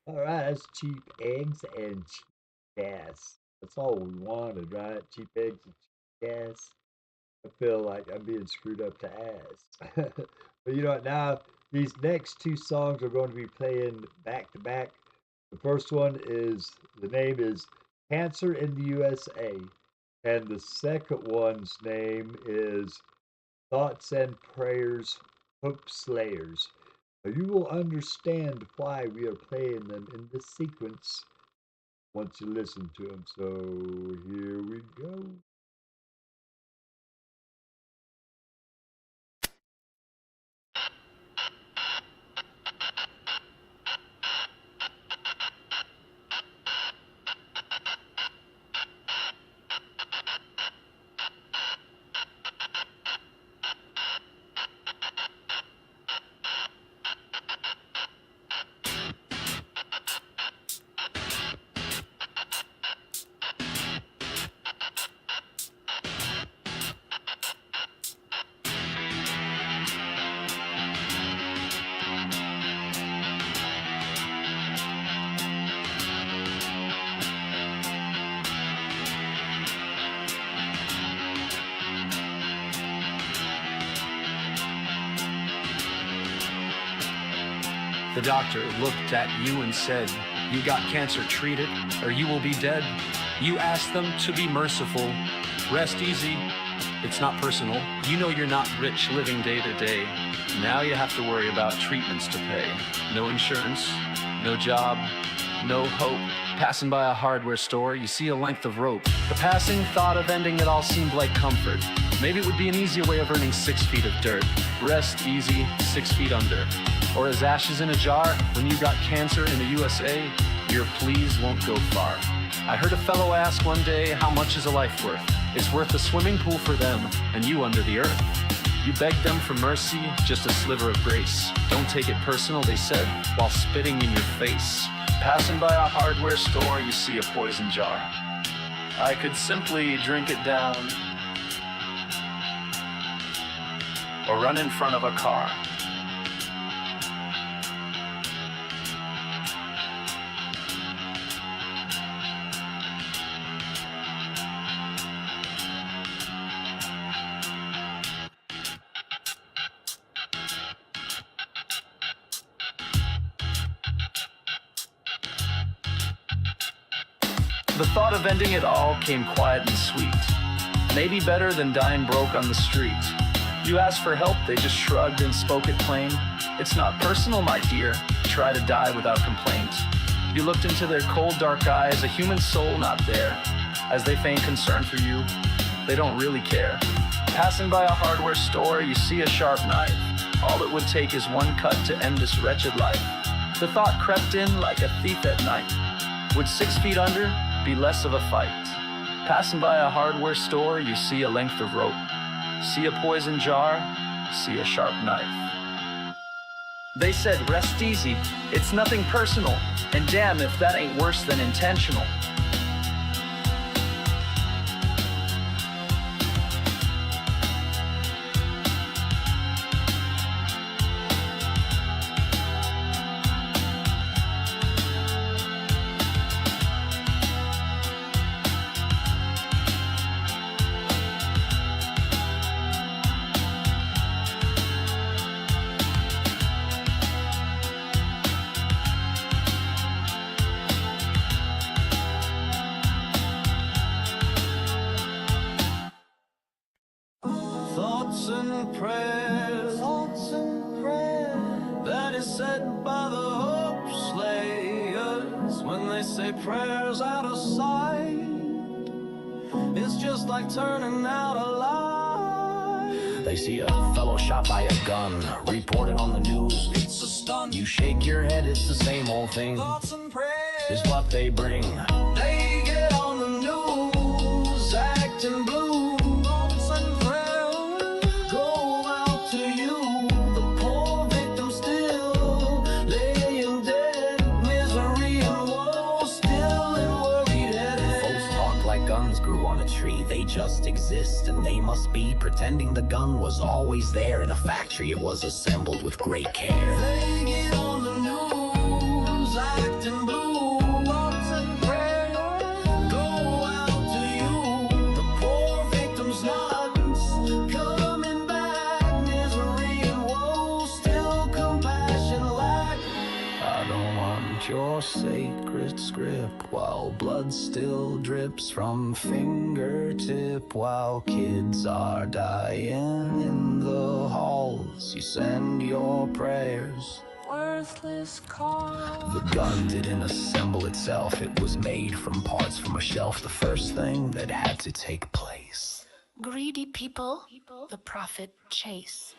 All right, that's cheap eggs and cheap gas. That's all we wanted, right? Cheap eggs and cheap gas. I feel like I'm being screwed up to ass. But you know what? Now, these next two songs are going to be playing back to back. The first one is, the name is Cancer in the USA. And the second one's name is Thoughts and Prayers, Hope Slayers. Now, you will understand why we are playing them in this sequence once you listen to them. So here we go. The doctor looked at you and said, "You got cancer, treat it, or you will be dead." You asked them to be merciful. Rest easy. It's not personal. You know you're not rich living day to day. Now you have to worry about treatments to pay. No insurance, no job, no hope. Passing by a hardware store, you see a length of rope. The passing thought of ending it all seemed like comfort. Maybe it would be an easier way of earning 6 feet of dirt. Rest easy, 6 feet under. Or as ashes in a jar, when you got cancer in the USA, your pleas won't go far. I heard a fellow ask one day, how much is a life worth? It's worth a swimming pool for them, and you under the earth. You begged them for mercy, just a sliver of grace. Don't take it personal, they said, while spitting in your face. Passing by a hardware store, you see a poison jar. I could simply drink it down, or run in front of a car. The thought of ending it all came quiet and sweet. Maybe better than dying broke on the street. You asked for help, they just shrugged and spoke it plain. It's not personal, my dear. Try to die without complaint. You looked into their cold, dark eyes, a human soul not there. As they feign concern for you, they don't really care. Passing by a hardware store, you see a sharp knife. All it would take is one cut to end this wretched life. The thought crept in like a thief at night. Would 6 feet under be less of a fight? Passing by a hardware store, you see a length of rope. See a poison jar, see a sharp knife. They said, rest easy, it's nothing personal, and damn if that ain't worse than intentional. thoughts and prayers that is said by the hope slayers when they say prayers out of sight. It's just like turning out a light. They see a fellow shot by a gun, reported on the news. It's a stun. You shake your head, it's the same old thing. Thoughts and prayers Is what they bring. they get on the news, acting blue. Thoughts and prayers go out to you. The poor victim still laying dead, misery and woe still in worried head. Folks talk like guns grew on a tree. They just exist, and they must be pretending the gun was always there. In a factory it was assembled with great care. They get on the news, acting blue. Thoughts and prayers go out to you. The poor victim's not coming back. Misery and woe still compassion lack. I don't want your sacred script while blood still drips from fingertip, while kids are dying in the halls. You send your prayers. Worthless cause. The gun didn't assemble itself. It was made from parts from a shelf. The first thing that had to take place. Greedy people, the prophet chase.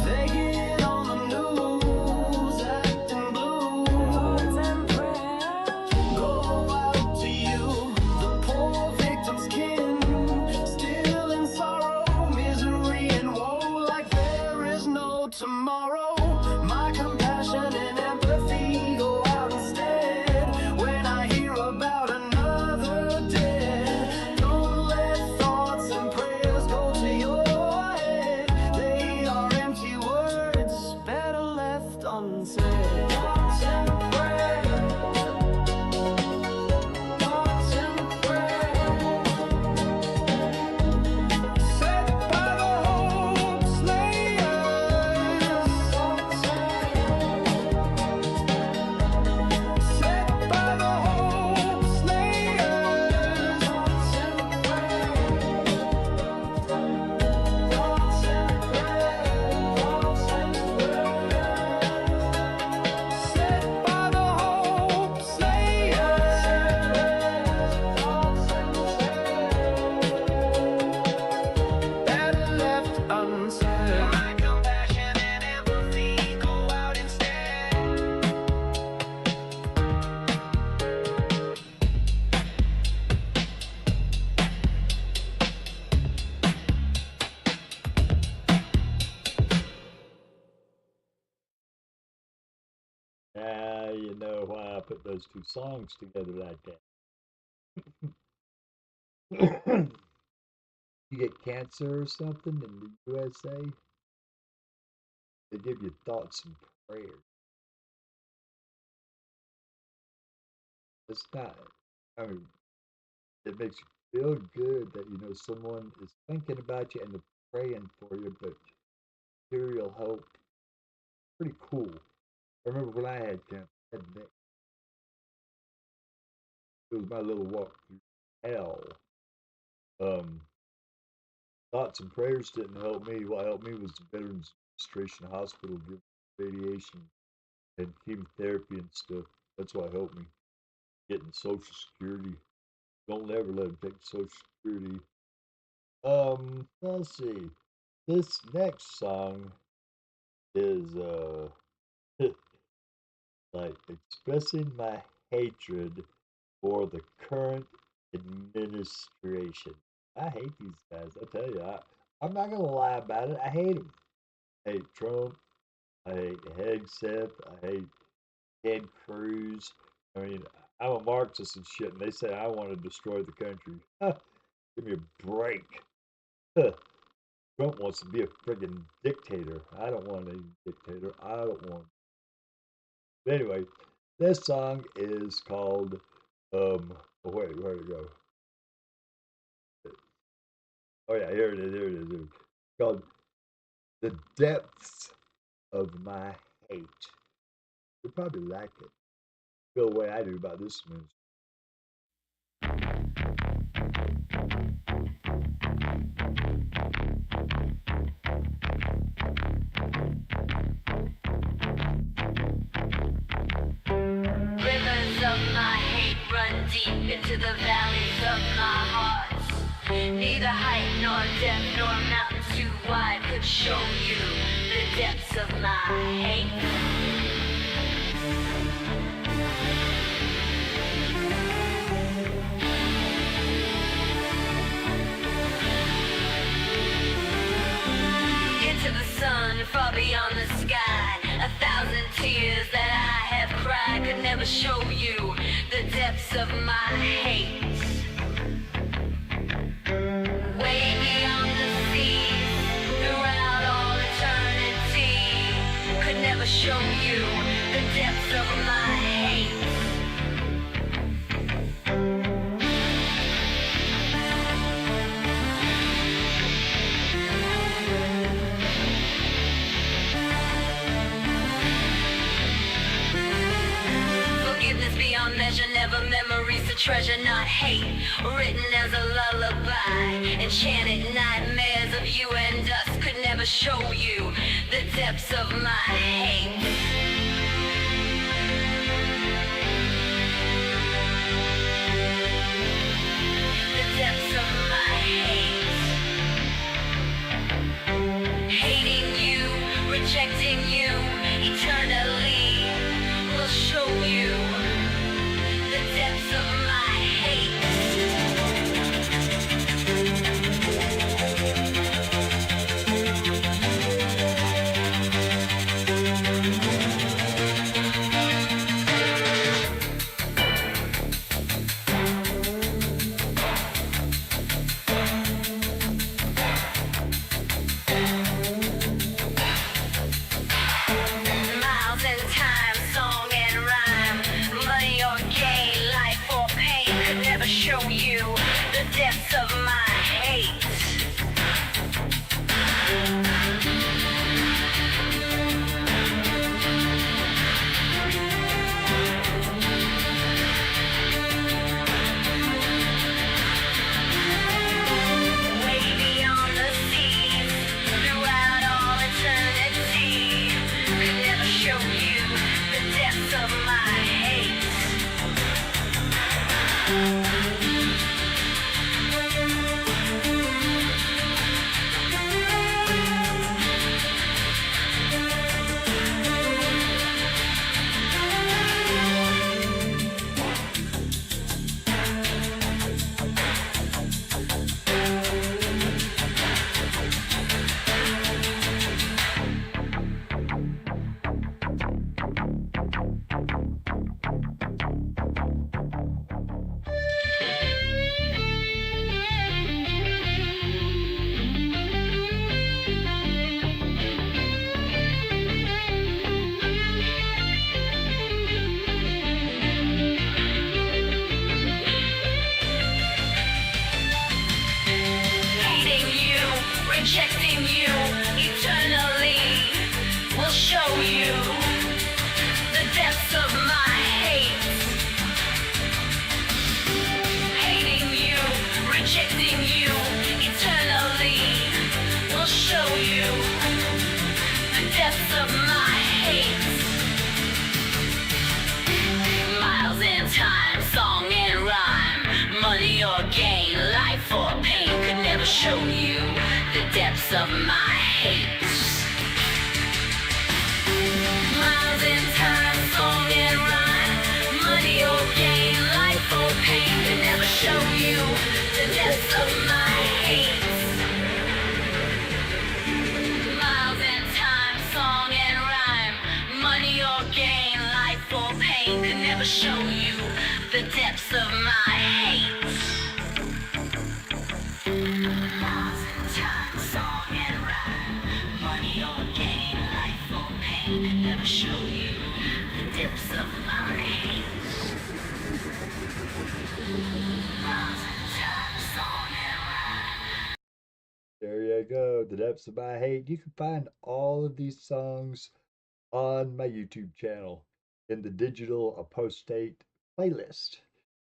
They get on the news, acting blue. Thoughts and prayers go out to you. The poor victim's kin still in sorrow, misery and woe like there is no tomorrow. My compassion and empathy go out instead when I hear about another dead. Don't let thoughts and prayers go to your head. They are empty words, better left unsaid. Thoughts and prayers, thoughts and prayers, set by the hope slayers. Thoughts set by the hope slayers. Thoughts and prayers, thoughts and prayers, thoughts and prayers, set by the hope slayers. Thoughts and better left unsaid. My compassion and empathy go out instead. Now you know why I put those two songs together like that. You get cancer or something in the USA, they give you thoughts and prayers. It's not, I mean, it makes you feel good that you know someone is thinking about you and they're praying for you, but material help, pretty cool. I remember when I had cancer, I had neck. It was my little walk through hell. Um, Thoughts and prayers didn't help me. What helped me was the Veterans Administration Hospital giving radiation and chemotherapy and stuff. That's what helped me. Getting Social Security. Don't ever let them take Social Security. Let's see. This next song is like expressing my hatred for the current administration. I hate these guys. I tell you, I'm not gonna lie about it. I hate them. I hate Trump. I hate Hegseth. I hate Ted Cruz. I mean, I'm a Marxist and shit, and they say I want to destroy the country. Give me a break. Trump wants to be a friggin' dictator. I don't want any dictator. I don't want. But anyway, this song is called oh wait, where'd it go? Oh yeah, here it is, here it is. Here it is. It's called The Depths of My Hate. You'll probably like it. Feel the way I do about this music. of my hate run deep into the valleys of my heart. Neither height nor depth nor mountain too wide could show you the depths of my hate. Into the sun, far beyond the sky, 1,000 tears that I have cried could never show you the depths of my hate. Way beyond the seas, throughout all eternity, could never show you the depths of my hate. Forgiveness beyond measure, never memories to treasure, not hate. Written as a lullaby, enchanted nightmares of you and us could never show you the depths of my hate. The depths of my hate. Hating you, rejecting you, eternally will show you the depths of my hate. Miles in time, song and rhyme, money or gain, life or pain could never show you the depths of my hate. Way beyond the seas, throughout all eternity, could never show you the depths of my hate. Hating you, rejecting you, eternally will show you the depths of my hate. Hating you, rejecting you, eternally will show you the depths of my hate. Miles in time, song and rhyme, money or gain, life or pain could never show you the depths of my hate. Miles in time, song and rhyme, money or gain, life or pain could never show you the depths of my hate. Miles in time, song and rhyme, money or gain, life or pain could never show you the depths of my hate. Miles in time, song and rhyme, money or gain, life or pain could never show you the depths of my hate. Miles in time, song and rhyme. There you go. The depths of my hate. You can find all of these songs on my YouTube channel in the digital apostate playlist.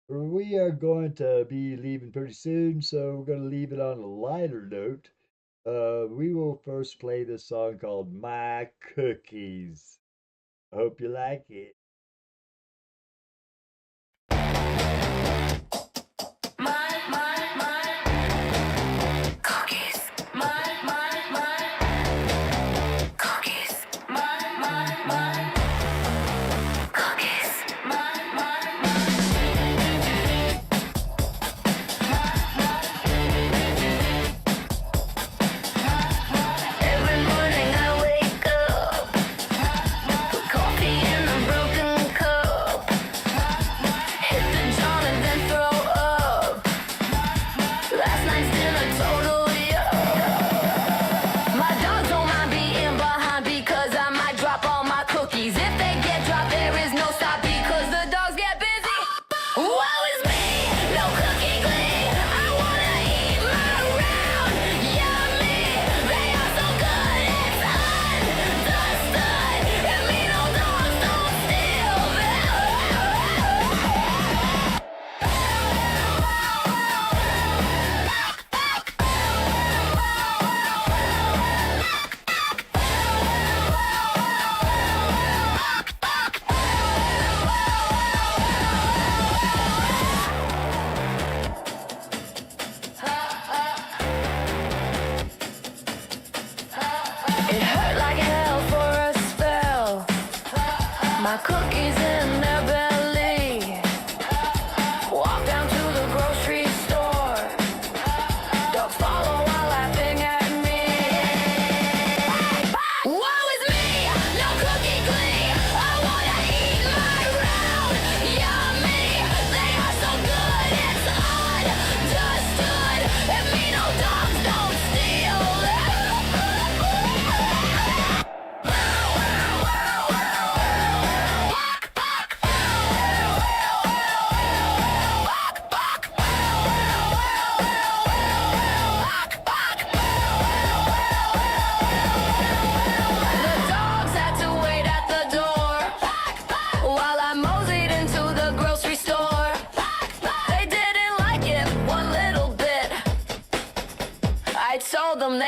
We are going to be leaving pretty soon, so we're going to leave it on a lighter note. We will first play this song called My Cookies. I hope you like it.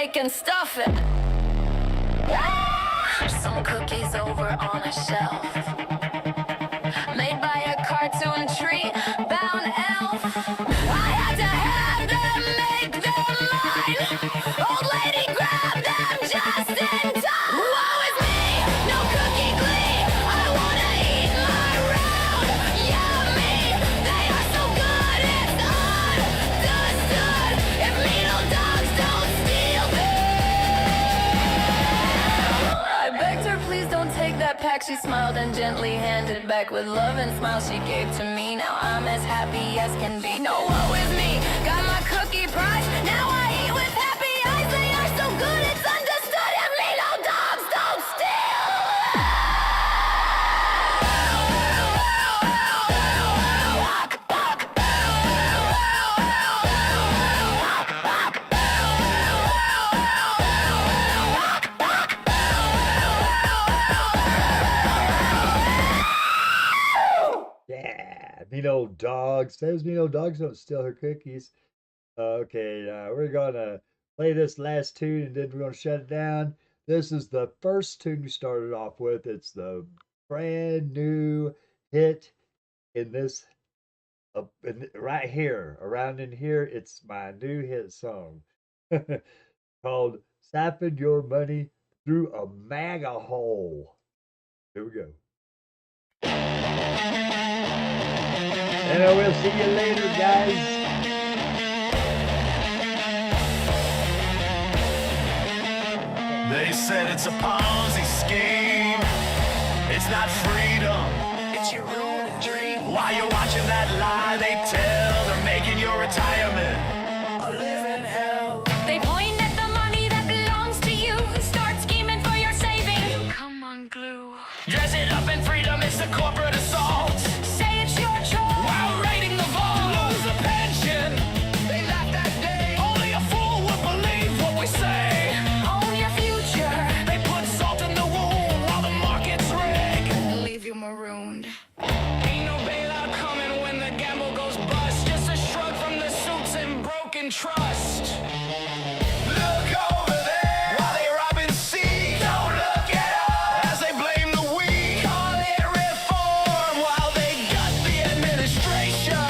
they can stuff it. Some cookies over on a shelf, made by a cartoon tree bound elf. I had to have them, make them mine. Old lady grabbed them just in time. Woe is me, no cookie glee. I wanna eat my round. Yummy, they are so good, it's understood. If little dogs don't steal them. I begged her, please don't take that pack. She smiled and gently handed back with love and smile she gave to me. Now I'm as happy as can be. No, woe is me, got my cookie prize. Now I eat with happy eyes. They are so good, it's understood. If little dogs don't steal. Yeah, mean old dogs. Those mean old dogs don't steal her cookies. Okay, we're gonna play this last tune and then we're gonna shut it down. This is the first tune we started off with. It's the brand new hit in this, right here, around in here. It's my new hit song called "Siphon Your Money Through a MAGA Hole." Here we go. And I will see you later, guys. They said it's a Ponzi scheme. It's not freedom, it's your own dream. While you're watching that lie, they tell they're making your retirement a living hell. They point at the money that belongs to you. Start scheming for your saving. Come on, glue. Dress it up in freedom, it's a corporate assault. Say it's your choice. While raiding the vault, lose a pension. They laughed that day. Only a fool would believe what we say. Own your future. They put salt in the wound while the market's rigged. Leave you marooned. Ain't no bailout coming when the gamble goes bust. Just a shrug from the suits and broken trust. Look over there while they rob and see. Don't look at us as they blame the weak. Call it reform while they gut the administration.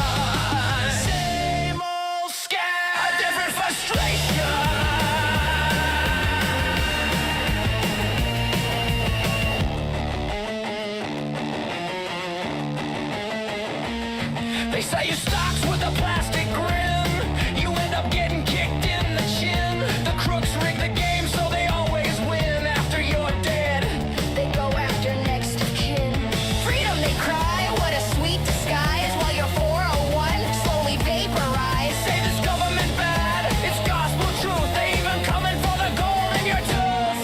Same old scam, a different frustration. They say you stocks with a plastic grin. You end up getting kicked in the chin. The crooks rig the game so they always win after you're dead. They go after next of kin. Freedom, they cry. What a sweet disguise. While your 401 slowly vaporize. Say this government bad, it's gospel truth. They even coming for the gold in your tooth.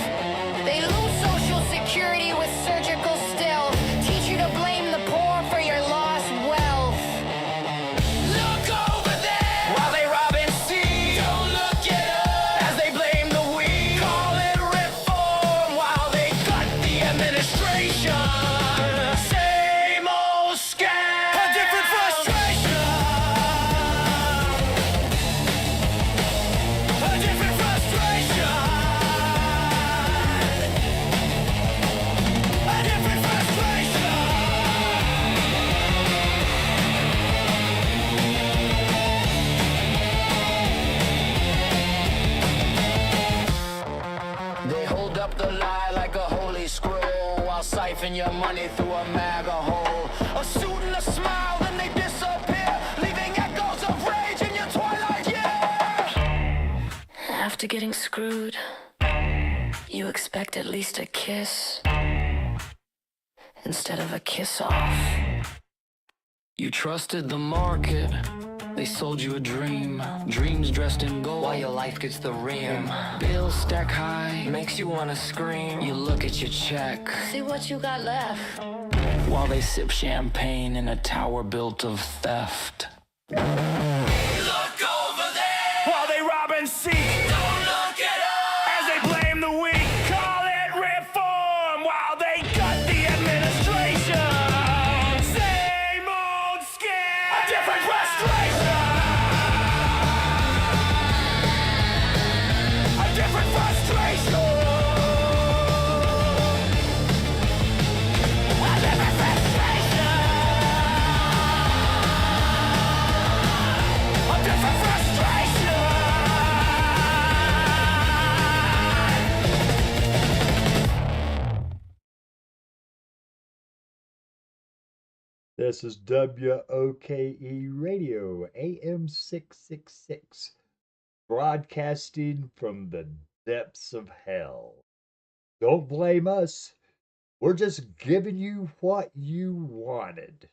They lose social security with surgical stealth. Teach you to blame the poor for your lost wealth. Look over there while they rob and steal. Don't look at us as they blame the weak. Call it reform while they gut the administration. Same old scam, a different frustration. A different frustration. A different frustration. They hold up the lie like a holy scroll while siphon your money through a MAGA hole. A suit and a smile, then they disappear, leaving echoes of rage in your twilight year. After getting screwed, you expect at least a kiss instead of a kiss off. You trusted the market. They sold you a dream. Dreams dressed in gold while your life gets the rim. Bills stack high, makes you wanna scream. You look at your check See what you got left. while they sip champagne in a tower built of theft. Look over there while they rob and seek. Don't look at us as they blame the weak. Call it reform while they gut the administration. Same old scam, a different frustration. A different This is W.O.K.E Radio, AM 666, broadcasting from the depths of hell. Don't blame us. We're just giving you what you wanted.